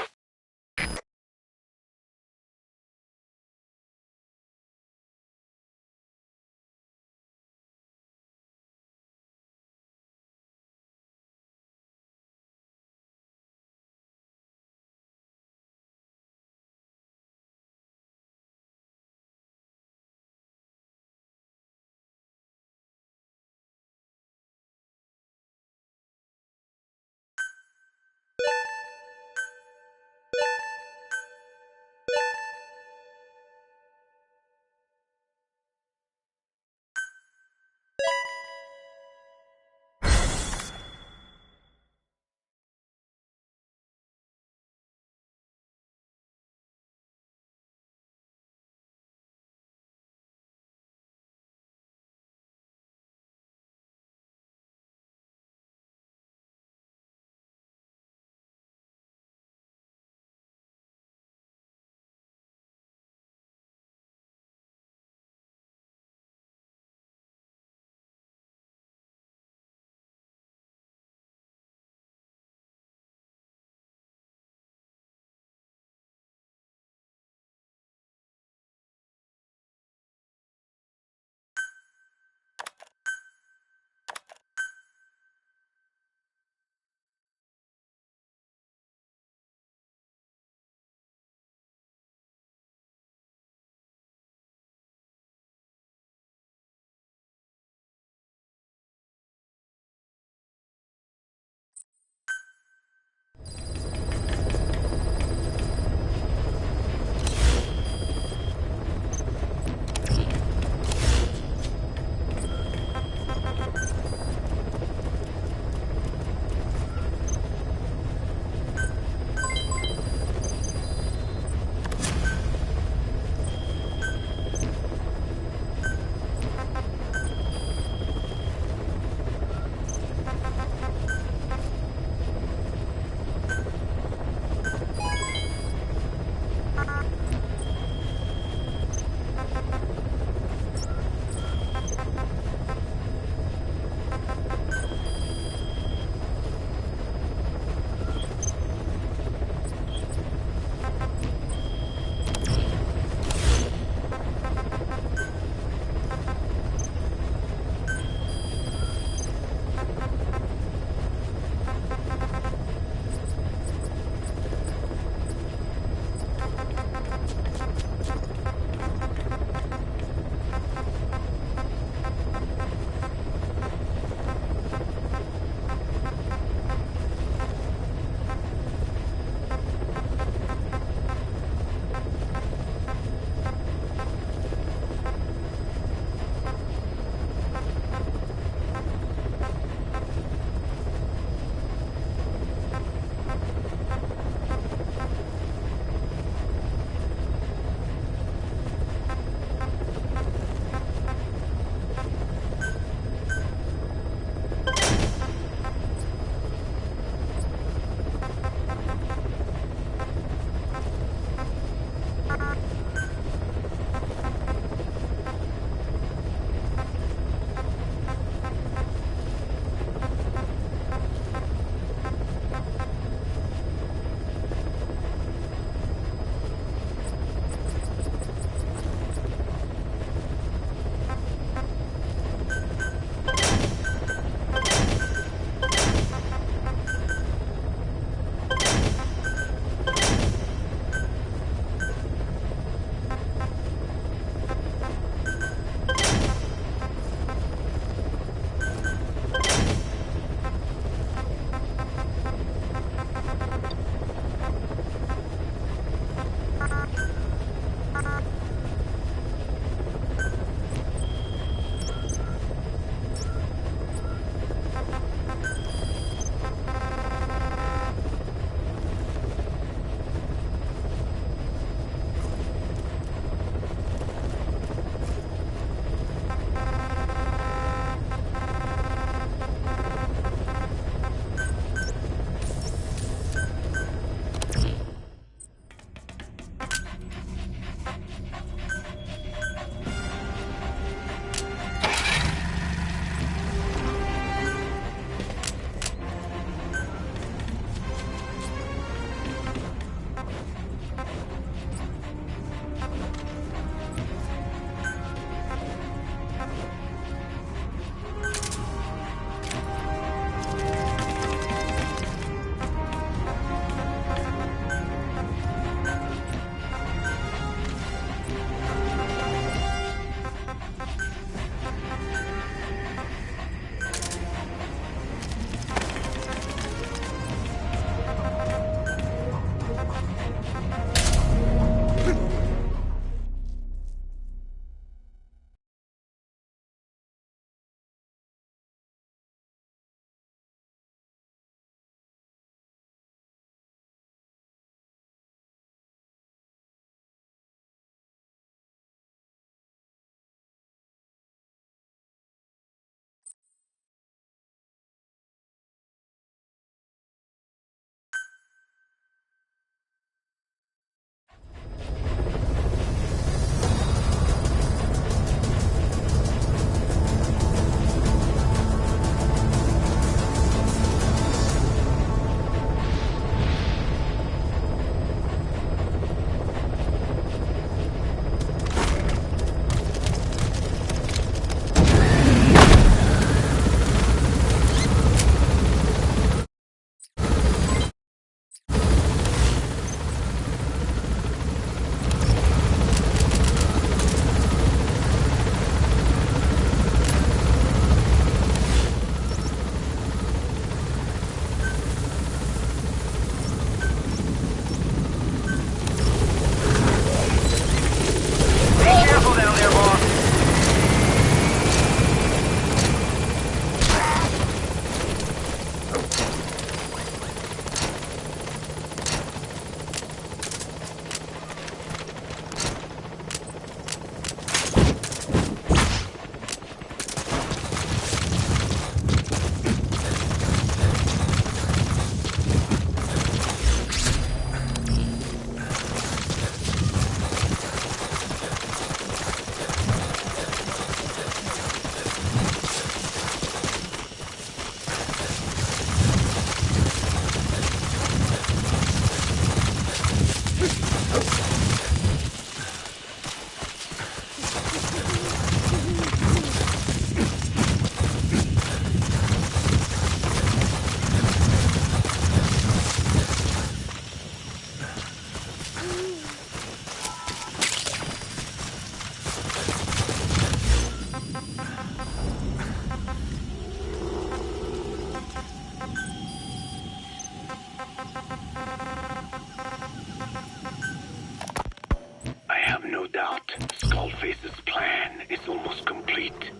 doubt, Skullface's plan is almost complete.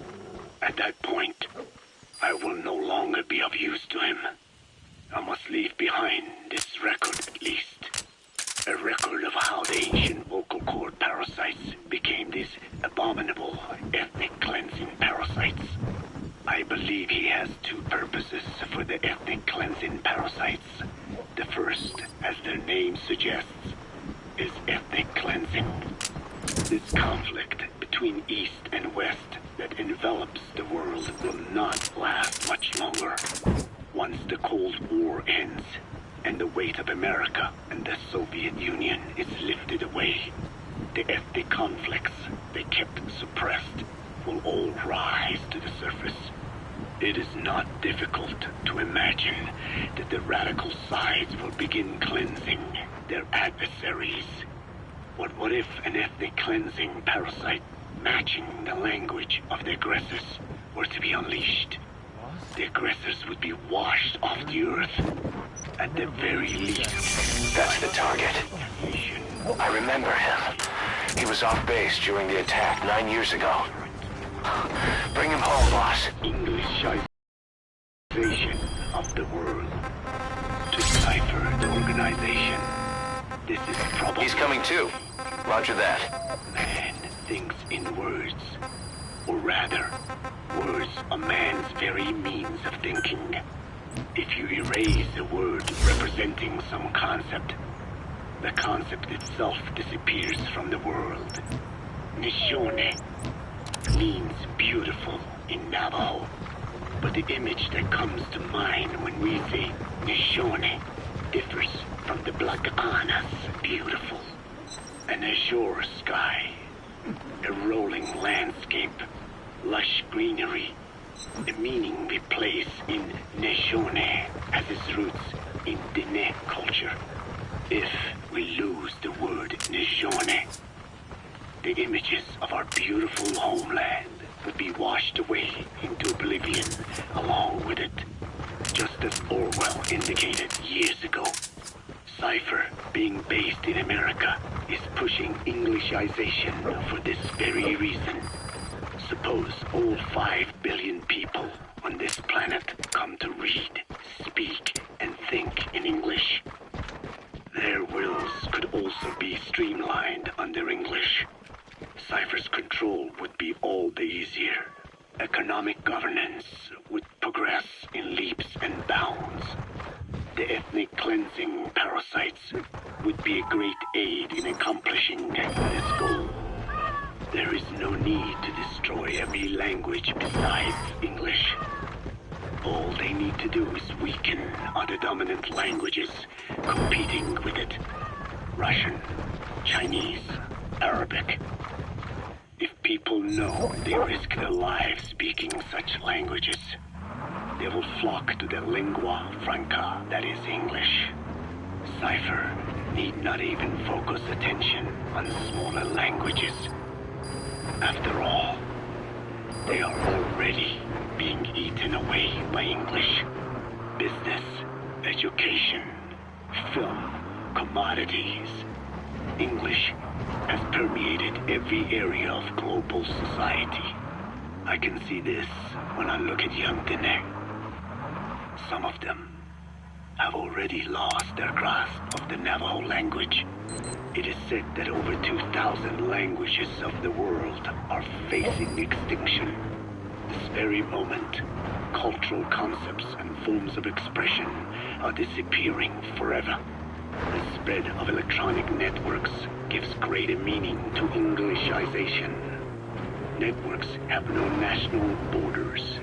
At that point, I will no longer be of use to him. I must leave behind this record at least. A record of how the ancient vocal cord parasites became these abominable ethnic cleansing parasites. I believe he has two purposes for the ethnic cleansing parasites. The first, as their name suggests, is ethnic cleansing. This conflict between East and West that envelops the world will not last much longer. Once the Cold War ends, and the weight of America and the Soviet Union is lifted away, the ethnic conflicts they kept suppressed will all rise to the surface. It is not difficult to imagine that the radical sides will begin cleansing their adversaries. But what if an ethnic cleansing parasite matching the language of the aggressors were to be unleashed? The aggressors would be washed off the earth. At the very least, That's the target. I remember him. He was off base during the attack 9 years ago. Bring him home, boss. Englishization of the world. To cipher the organization. This is probably... He's coming too. Roger that. Man thinks in words. Or rather, words are man's very means of thinking. If you erase a word representing some concept, the concept itself disappears from the world. Nishone means beautiful in Navajo, but the image that comes to mind when we say Nishone differs from the Black Anna's beautiful. An azure sky, a rolling landscape, lush greenery. The meaning we place in Nishone has its roots in Diné culture. If we lose the word Nishone, the images of our beautiful homeland would be washed away into oblivion along with it. Just as Orwell indicated years ago, Cypher, being based in America, is pushing Englishization for this very reason. Suppose all 5 billion people on this planet come to read, speak, and think in English. Their wills could also be streamlined under English. Cypher's control would be all the easier. Economic governance would progress in leaps and bounds. The ethnic cleansing parasites would be a great aid in accomplishing this goal. There is no need to destroy every language besides English. All they need to do is weaken other dominant languages competing with it. Russian, Chinese, Arabic. If people know they risk their lives speaking such languages, they will flock to the lingua franca that is English. Cypher need not even focus attention on smaller languages. After all, they are already being eaten away by English. Business, education, film, commodities. English has permeated every area of global society. I can see this when I look at young Diné. Some of them have already lost their grasp of the Navajo language. It is said that over 2,000 languages of the world are facing extinction. This very moment, cultural concepts and forms of expression are disappearing forever. The spread of electronic networks gives greater meaning to Englishization. Networks have no national borders.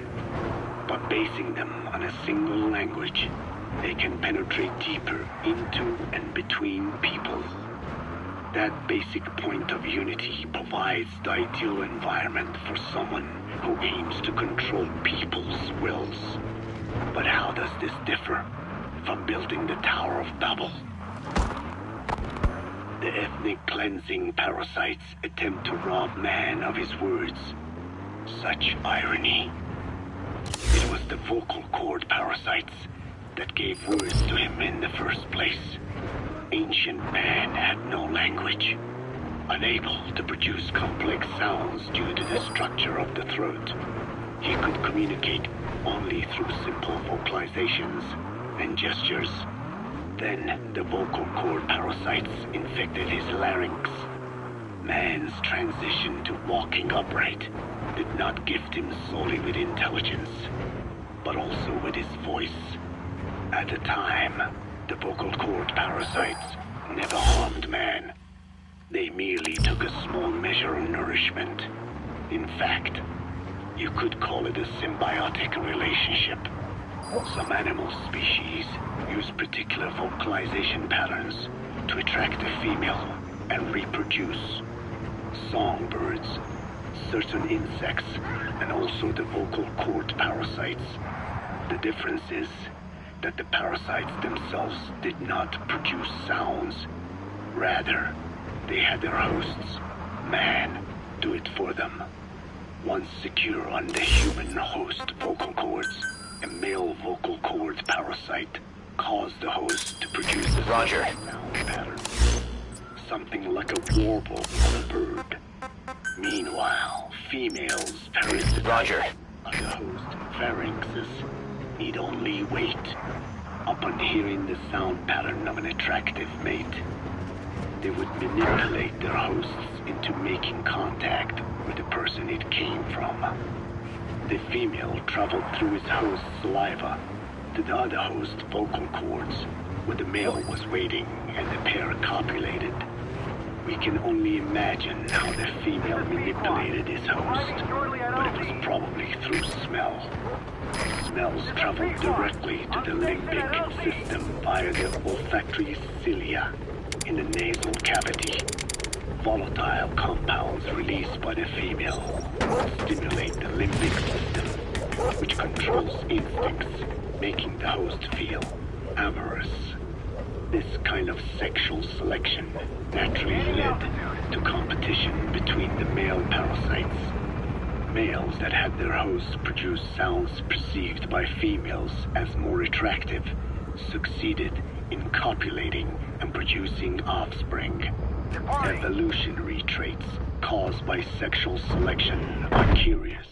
By basing them on a single language, they can penetrate deeper into and between people. That basic point of unity provides the ideal environment for someone who aims to control people's wills. But how does this differ from building the Tower of Babel? The ethnic cleansing parasites attempt to rob man of his words. Such irony. It was the vocal cord parasites that gave words to him in the first place. Ancient man had no language. unable to produce complex sounds due to the structure of the throat. He could communicate only through simple vocalizations and gestures. Then the vocal cord parasites infected his larynx. Man's transition to walking upright did not gift him solely with intelligence, but also with his voice. At the time, the vocal cord parasites never harmed man. They merely took a small measure of nourishment. In fact, you could call it a symbiotic relationship. Some animal species use particular vocalization patterns to attract a female and reproduce. Songbirds, certain insects, and also the vocal cord parasites. The difference is that the parasites themselves did not produce sounds. Rather, they had their hosts, man, do it for them. Once secure on the human host vocal cords, a male vocal cord parasite caused the host to produce a Roger. sound pattern. Something like a warble of a bird. Meanwhile, females parasitic Roger. on the host pharynxes need only wait upon hearing the sound pattern of an attractive mate. They would manipulate their hosts into making contact with the person it came from. The female traveled through his host's saliva to the other host's vocal cords, where the male was waiting and the pair copulated. We can only imagine how the female manipulated his host, but it was probably through smell. Smells travel directly to the limbic system via the olfactory cilia in the nasal cavity. Volatile compounds released by the female stimulate the limbic system, which controls instincts, making the host feel amorous. This kind of sexual selection naturally led to competition between the male parasites. Males that had their hosts produce sounds perceived by females as more attractive succeeded in copulating and producing offspring. Evolutionary traits caused by sexual selection are curious.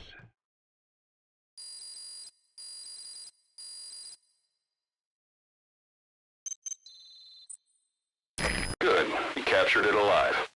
Good. You captured it alive.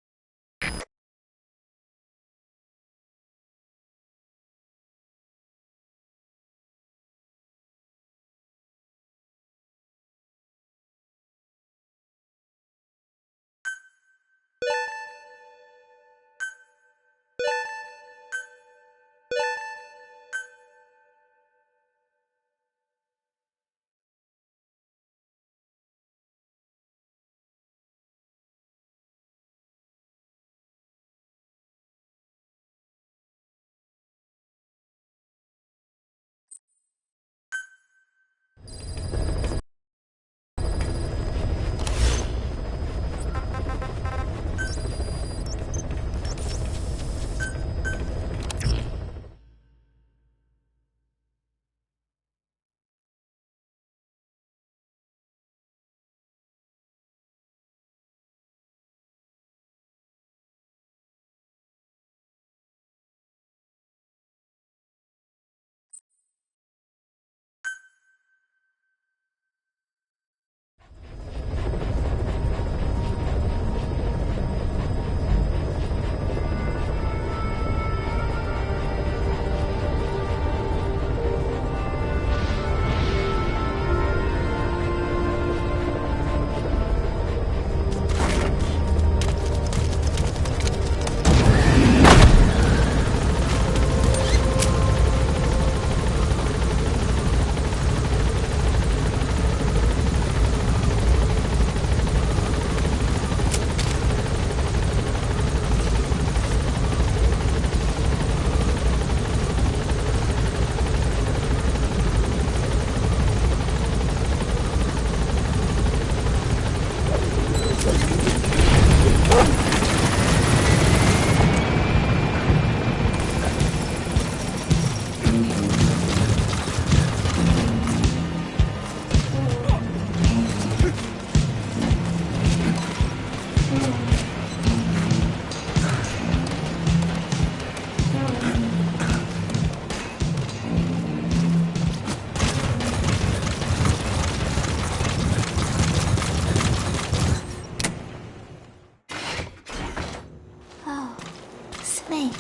snake.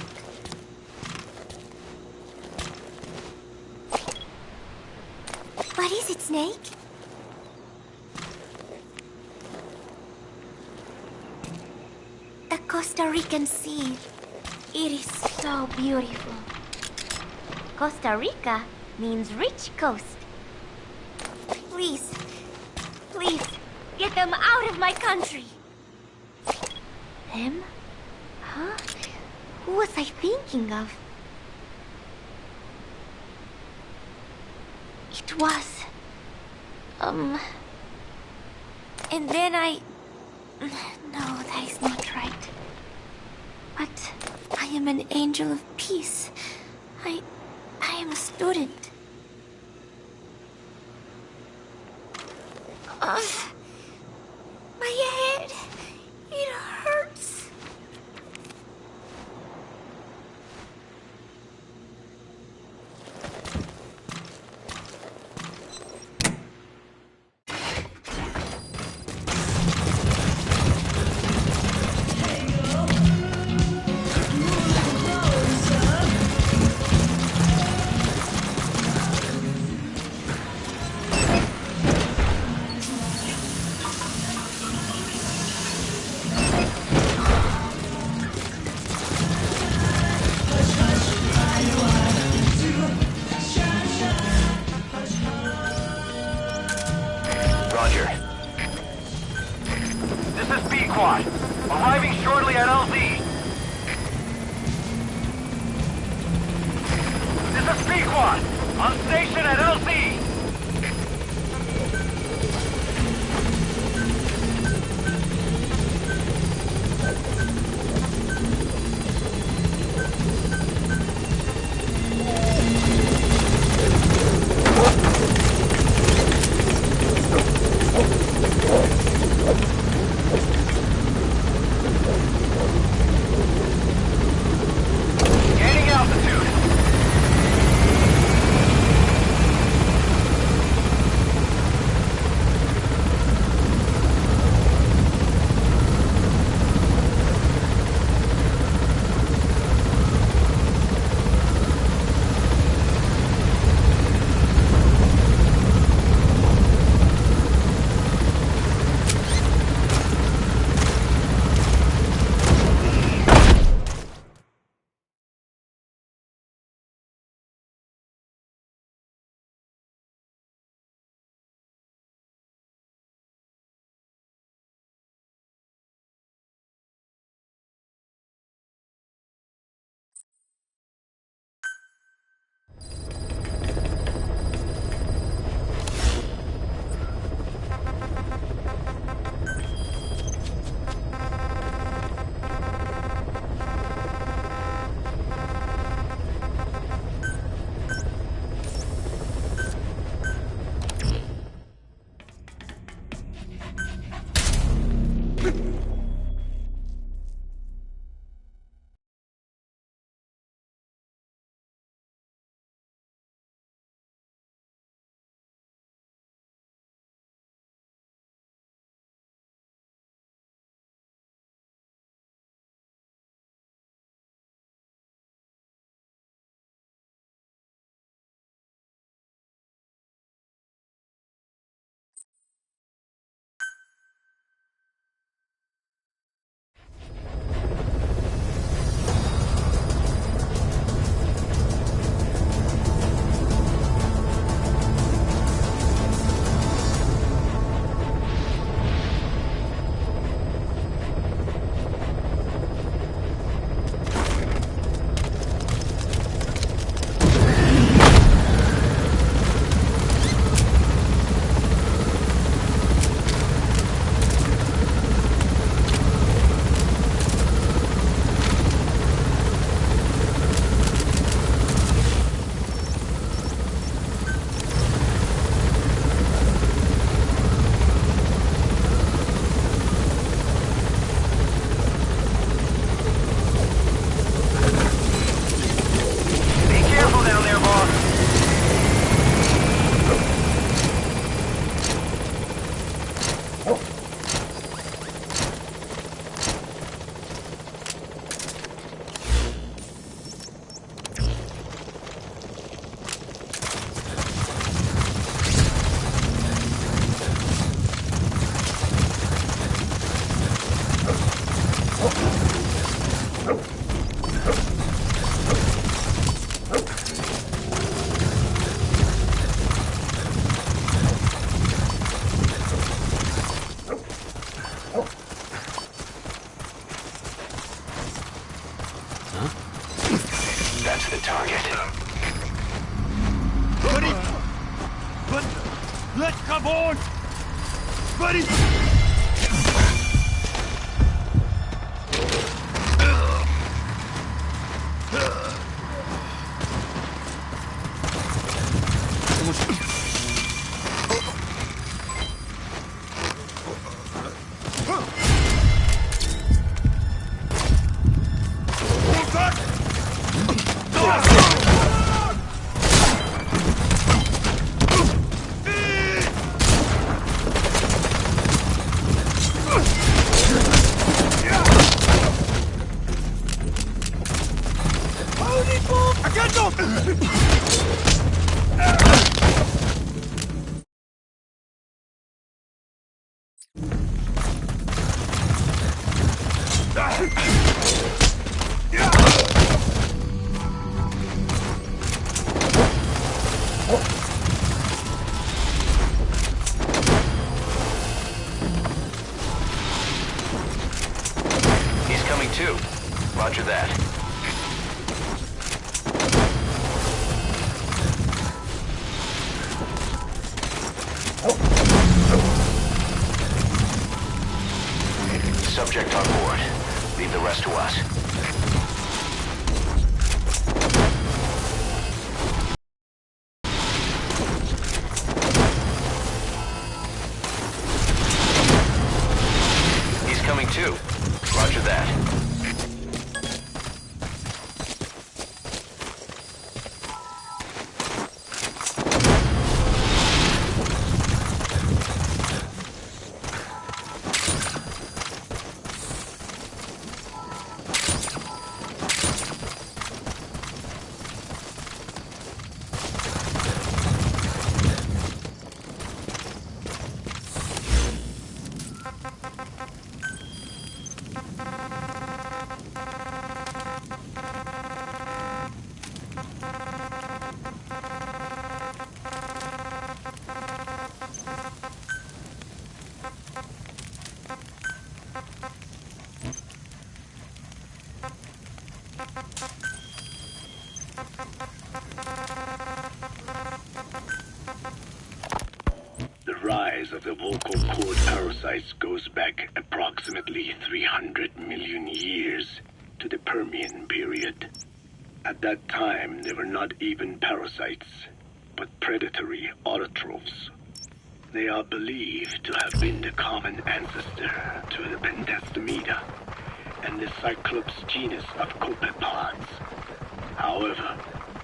What is it, Snake? The Costa Rican Sea. It is so beautiful. Costa Rica means rich coast. Please, please, get them out of my country. Them? Huh? Who was I thinking of? It was... And then I... No, that is not right. But I am an angel of peace. I am a student. My head... It hurts. Roger. This is B-Quad. Arriving shortly at LZ. This is B-Quad. On station at LZ. Gaining altitude. That's the target. Buddy! But let's come on! Buddy! He's coming too. Roger that. Subject on board. Leave the rest to us. He's coming too. Roger that. The rise of the vocal cord parasites goes back approximately 300 million years to the Permian period. At that time, they were not even parasites, but predatory autotrophs. They are believed to have been the common ancestor to the Pentastomida and the Cyclops genus of copepods. However,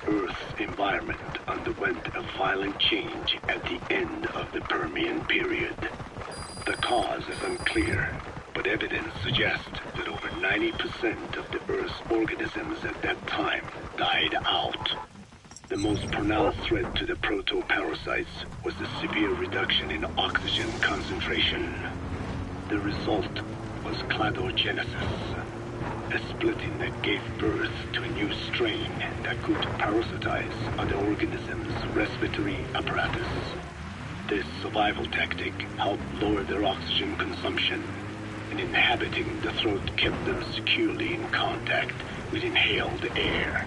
Earth's environment underwent a violent change at the end of the Permian period. The cause is unclear, but evidence suggests that over 90% of the Earth's organisms at that time died out. The most pronounced threat to the proto-parasites was the severe reduction in oxygen concentration. The result was cladogenesis, a splitting that gave birth to a new strain that could parasitize other organisms' respiratory apparatus. This survival tactic helped lower their oxygen consumption, and inhabiting the throat kept them securely in contact with inhaled air.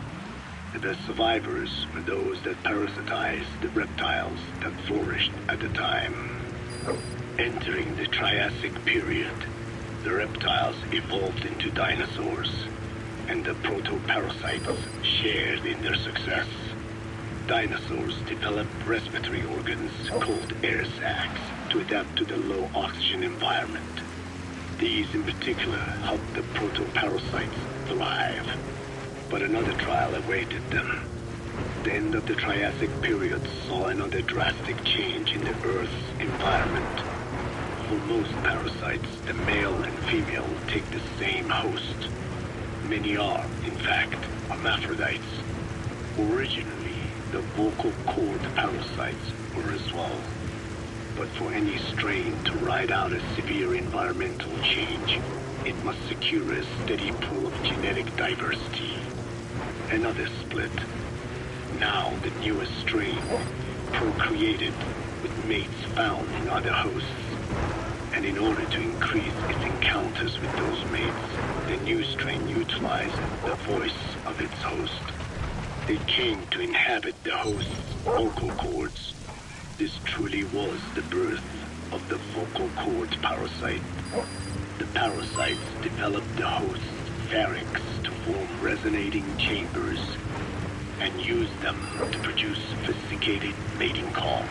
The best survivors were those that parasitized the reptiles that flourished at the time. Entering the Triassic period, the reptiles evolved into dinosaurs, and the proto-parasites shared in their success. Dinosaurs developed respiratory organs called air sacs to adapt to the low oxygen environment. These in particular helped the proto-parasites thrive. But another trial awaited them. The end of the Triassic period saw another drastic change in the Earth's environment. For most parasites, the male and female take the same host. Many are, in fact, hermaphrodites. Originally, the vocal cord parasites were as well. But for any strain to ride out a severe environmental change, it must secure a steady pool of genetic diversity. Another split. Now the newest strain procreated with mates found in other hosts. And in order to increase its encounters with those mates, the new strain utilized the voice of its host. They came to inhabit the host's vocal cords. This truly was the birth of the vocal cord parasite. The parasites developed the host's pharynx to form resonating chambers and used them to produce sophisticated mating calls.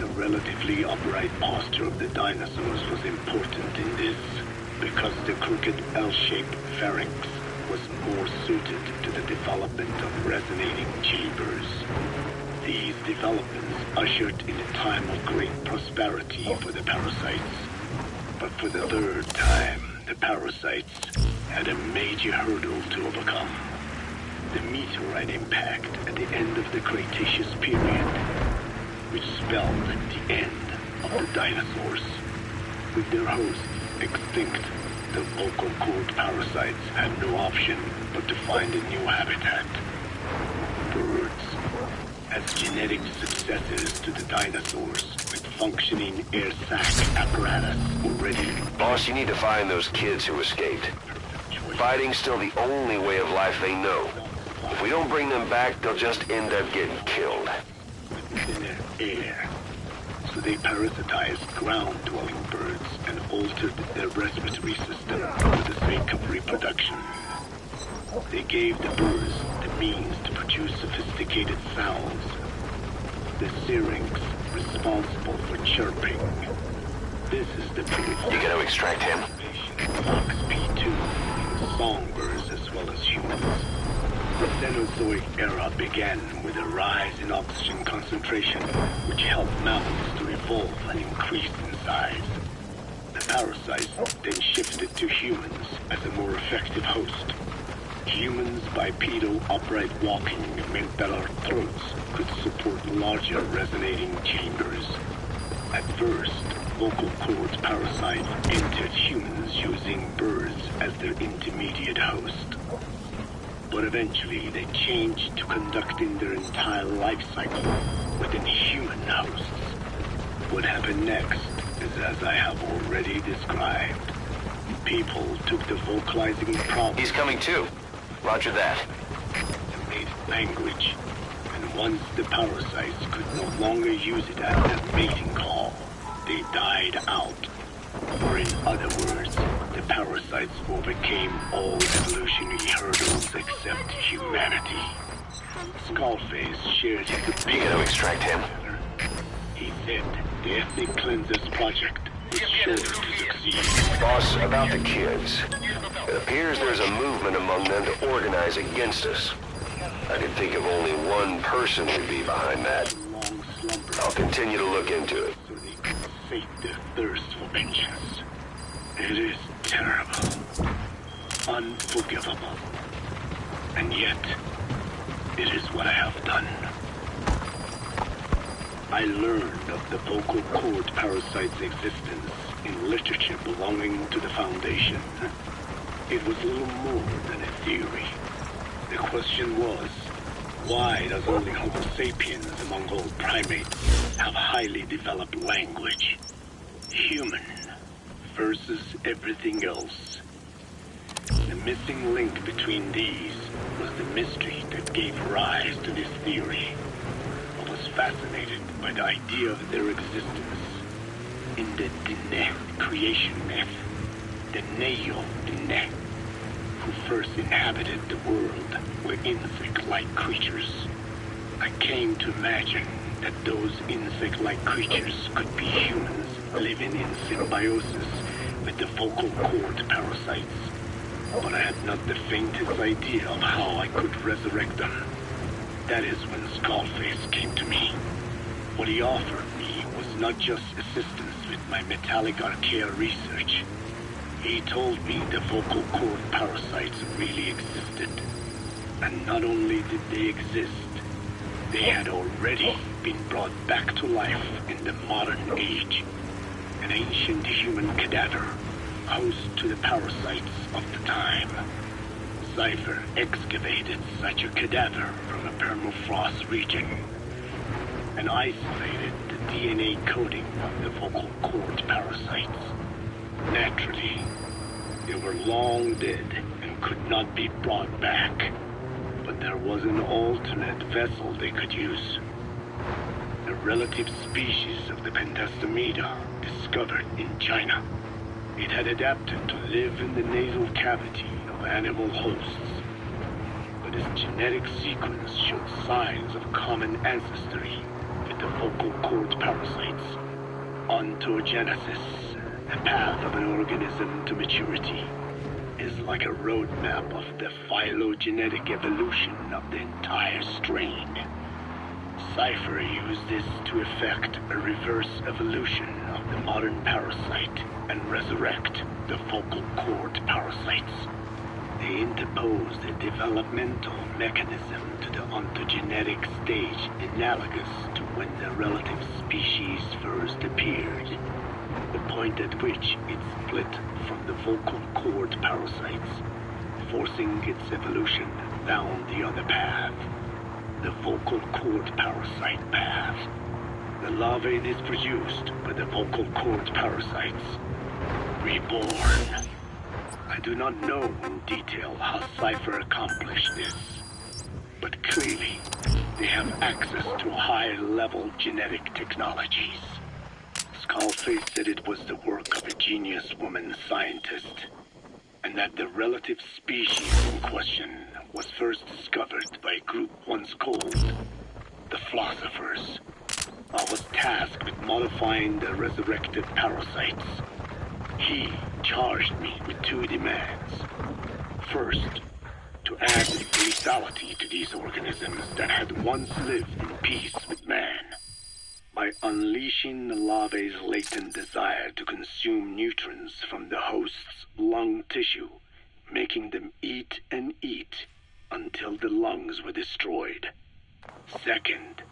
The relatively upright posture of the dinosaurs was important in this, because the crooked L-shaped pharynx was more suited to the development of resonating chambers. These developments ushered in a time of great prosperity for the parasites. But for the third time, the parasites had a major hurdle to overcome. The meteorite impact at the end of the Cretaceous period, which spelled the end of the dinosaurs. With their hosts extinct, the vocal cord parasites had no option but to find a new habitat. Birds, as genetic successors to the dinosaurs, with functioning air sac apparatus already. Boss, you need to find those kids who escaped. Fighting's still the only way of life they know. If we don't bring them back, they'll just end up getting killed. Thinner air. So they parasitized ground-dwelling birds and altered their respiratory system for the sake of reproduction. They gave the birds the means to produce sophisticated sounds. The syrinx responsible for chirping. This is the proof. You gonna extract him? P2 in songbirds as well as humans. The Cenozoic era began with a rise in oxygen concentration, which helped mammals to evolve and increase in size. The parasites then shifted to humans as a more effective host. Humans' bipedal upright walking meant that our throats could support larger resonating chambers. At first, vocal cords parasites entered humans using birds as their intermediate host. But eventually they changed to conducting their entire life cycle within human hosts. What happened next is as I have already described. People took the vocalizing problem. He's coming too. Roger that. And made it language. And once the parasites could no longer use it as their mating call, they died out. Or in other words, the parasites overcame all evolutionary hurdles except humanity. Skullface shared his You gonna extract him? He said the Ethnic Cleansers Project was sure to succeed. Boss, about the kids. It appears there's a movement among them to organize against us. I could think of only one person who'd be behind that. Long slumber. I'll continue to look into it. So they could sate their thirst for vengeance. It is terrible. Unforgivable. And yet, it is what I have done. I learned of the vocal cord parasite's existence in literature belonging to the Foundation. It was little more than a theory. The question was, why does only Homo sapiens among all primates have highly developed language? Human versus everything else. The missing link between these was the mystery that gave rise to this theory. I was fascinated by the idea of their existence. In the Dine creation myth, the Neo Dine, who first inhabited the world, were insect-like creatures. I came to imagine that those insect-like creatures could be humans living in symbiosis with the vocal cord parasites. But I had not the faintest idea of how I could resurrect them. That is when Skullface came to me. What he offered me was not just assistance with my metallic archaea research. He told me the vocal cord parasites really existed. And not only did they exist, they had already been brought back to life in the modern age. An ancient human cadaver, host to the parasites of the time. Cypher excavated such a cadaver from a permafrost region and isolated the DNA coding of the vocal cord parasites. Naturally, they were long dead and could not be brought back. But there was an alternate vessel they could use. A relative species of the Pentastomida discovered in China. It had adapted to live in the nasal cavity of animal hosts. But its genetic sequence showed signs of common ancestry with the vocal cord parasites. Ontogenesis, the path of an organism to maturity, is like a roadmap of the phylogenetic evolution of the entire strain. Cypher used this to effect a reverse evolution of the modern parasite and resurrect the vocal cord parasites. They interposed a developmental mechanism to the ontogenetic stage analogous to when the relative species first appeared, the point at which it split from the vocal cord parasites, forcing its evolution down the other path, the vocal cord parasite path. The larvae is produced by the vocal cord parasites, reborn. I do not know in detail how Cypher accomplished this, but clearly they have access to high-level genetic technologies. Skullface said it was the work of a genius woman scientist, and that the relative species in question was first discovered by a group once called the Philosophers. I was tasked with modifying the resurrected parasites. He charged me with 2 demands. First, to add lethality to these organisms that had once lived in peace with man, by unleashing the larvae's latent desire to consume nutrients from the host's lung tissue, making them eat and eat until the lungs were destroyed. Second,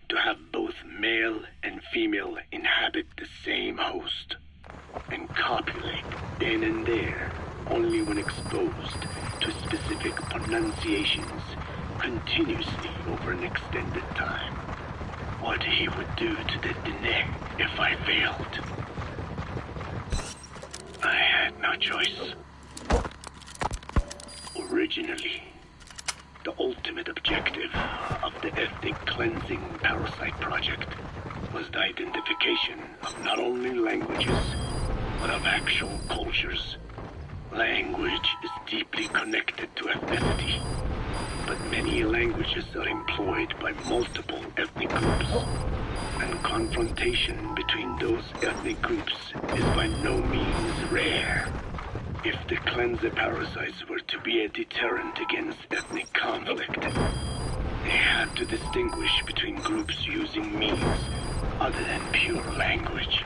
to have both male and female inhabit the same host and copulate then and there only when exposed to specific pronunciations continuously over an extended time. What he would do to the Diné if I failed. I had no choice. Originally, the ultimate objective of the ethnic cleansing parasite project was the identification of not only languages, but of actual cultures. Language is deeply connected to ethnicity, but many languages are employed by multiple ethnic groups, and confrontation between those ethnic groups is by no means rare. If the cleanser parasites were to be a deterrent against ethnic conflict, they had to distinguish between groups using means other than pure language.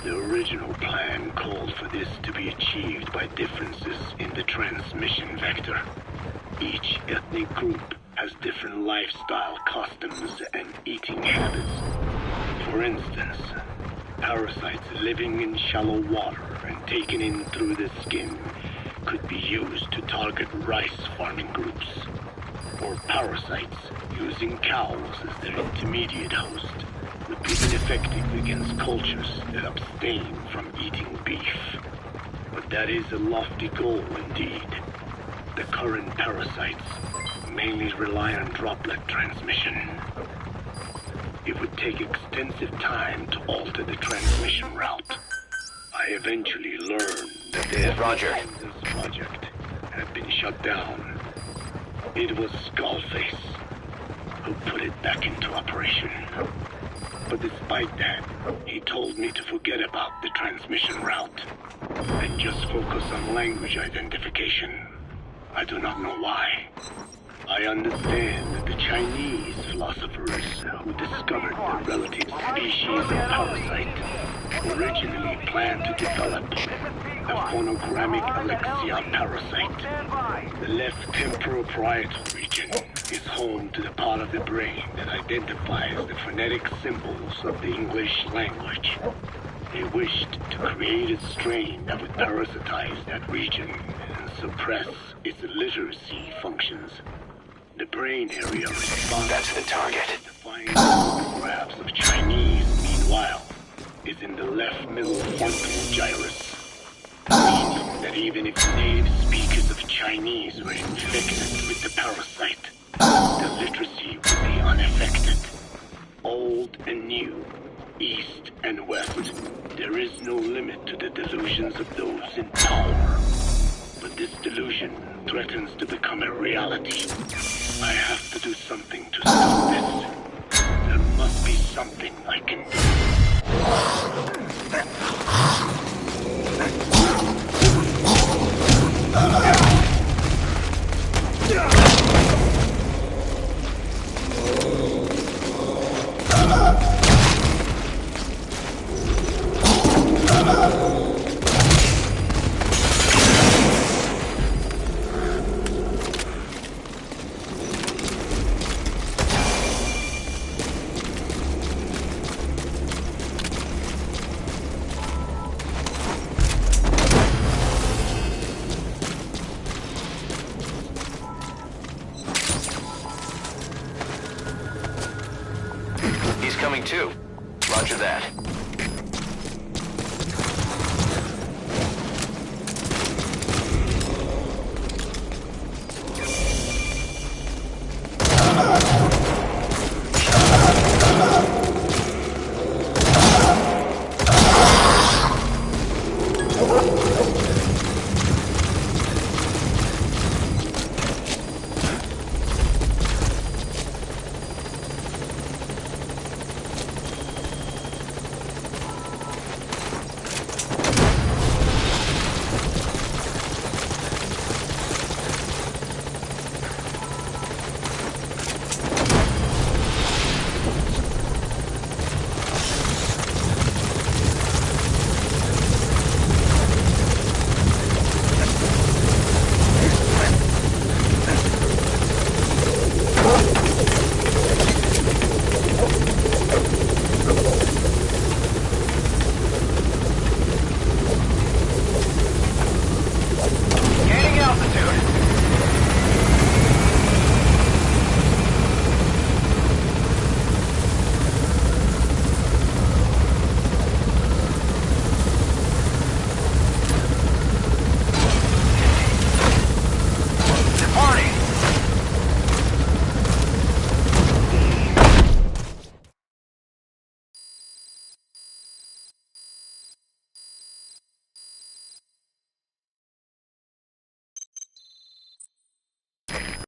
The original plan called for this to be achieved by differences in the transmission vector. Each ethnic group has different lifestyle customs and eating habits. For instance, parasites living in shallow water and taken in through the skin could be used to target rice farming groups, or parasites using cows as their intermediate host would be ineffective against cultures that abstain from eating beef. But that is a lofty goal indeed. The current parasites mainly rely on droplet transmission. It would take extensive time to alter the transmission route. I eventually learned that the Cleanser's project had been shut down. It was Skullface who put it back into operation. But despite that, he told me to forget about the transmission route and just focus on language identification. I do not know why. I understand that the Chinese philosophers who discovered the relative species of parasite originally planned to develop a phonogrammic Alexion parasite. The left temporoparietal region is home to the part of the brain that identifies the phonetic symbols of the English language. They wished to create a strain that would parasitize that region and suppress its literacy functions. The brain area responds. That's the target. To find perhaps of Chinese, meanwhile, is in the left middle frontal gyrus. Meaning that even if native speakers of Chinese were infected with the parasite, the literacy would be unaffected. Old and new, east and west, there is no limit to the delusions of those in power. But this delusion threatens to become a reality. I have to do something to stop this. There must be something I can do. He's coming too. Roger that.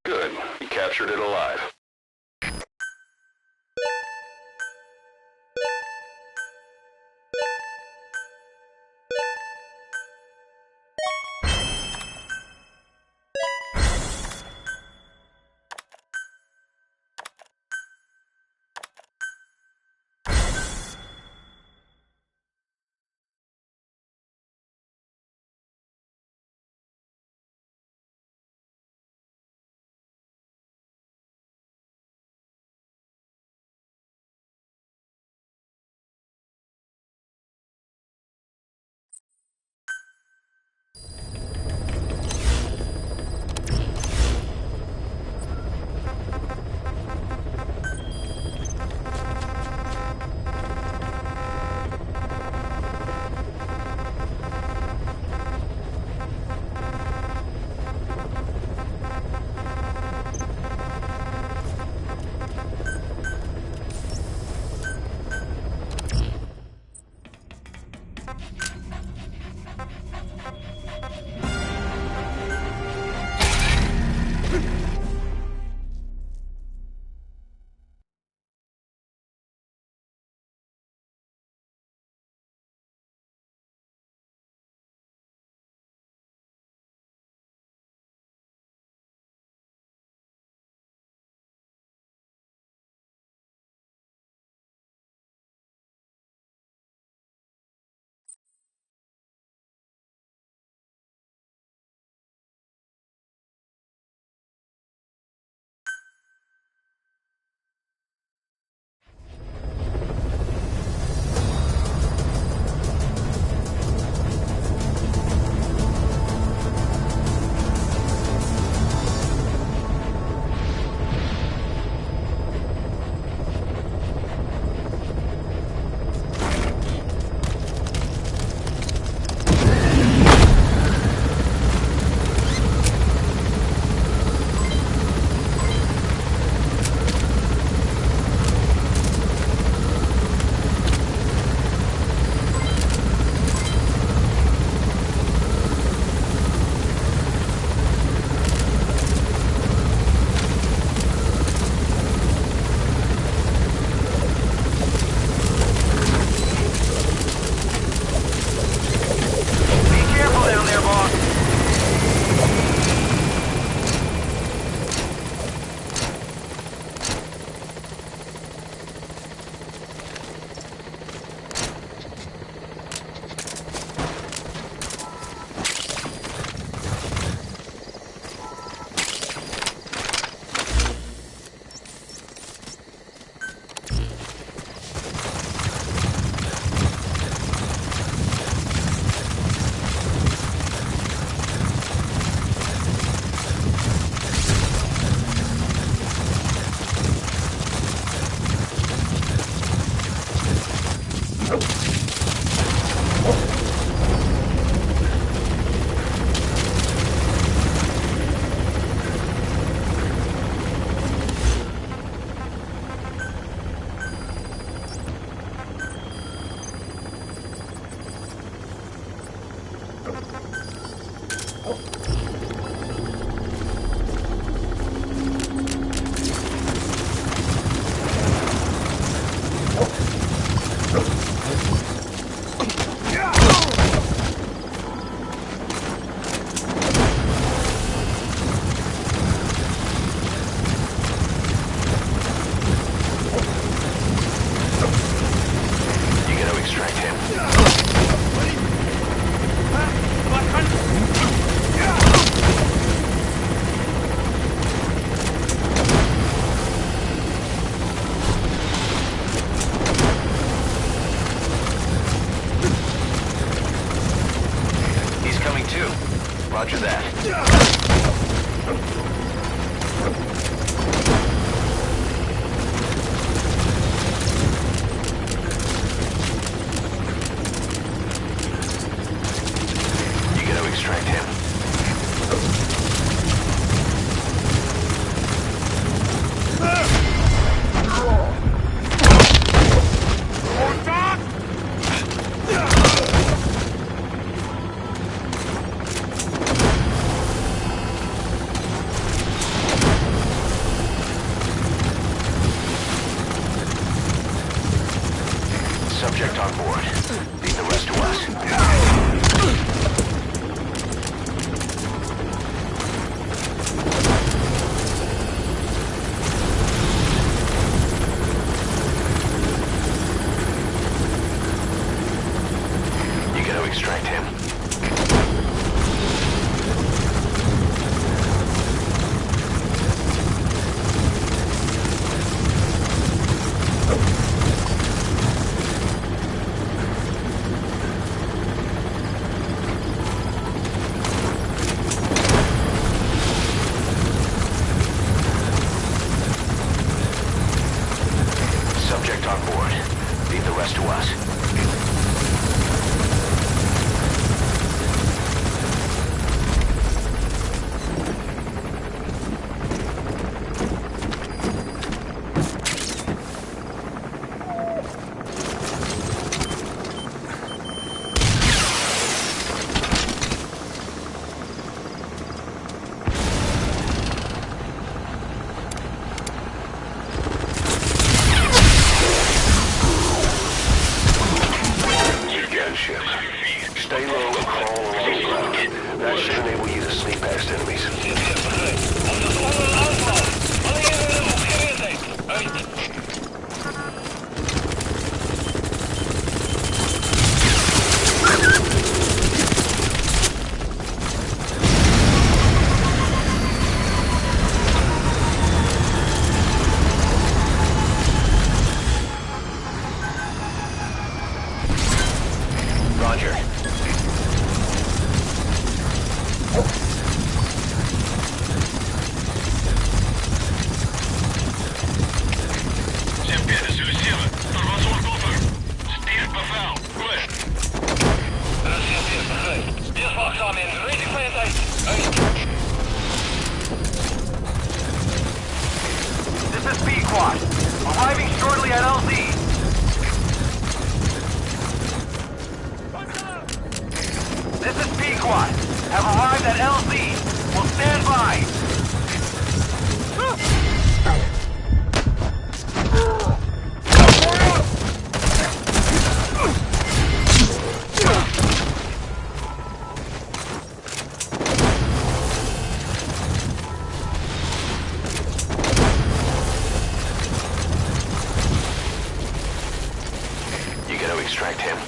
Good. You captured it alive. on board. Leave the rest to us. You gotta extract him. Subject on board. Leave the rest to us. Stay low and crawl along the ground. That should enable you to sneak past enemies. Roger. This is P-Quad. Arriving shortly at LZ. This is P-Quad. Have arrived at LZ. Will stand by. You gotta extract him.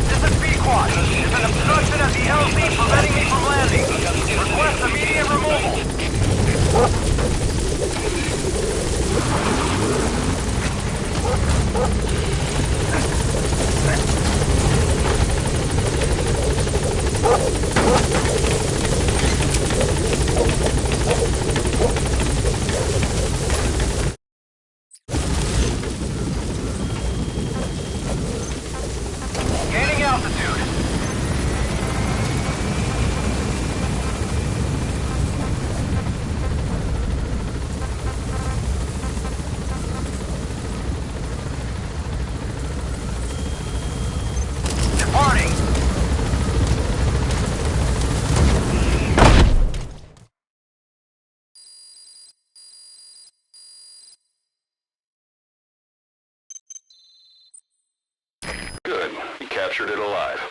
This is P-Quad. There's an obstruction at the LZ preventing me from landing. Request immediate removal. Gaining altitude. Departing. Good. You captured it alive.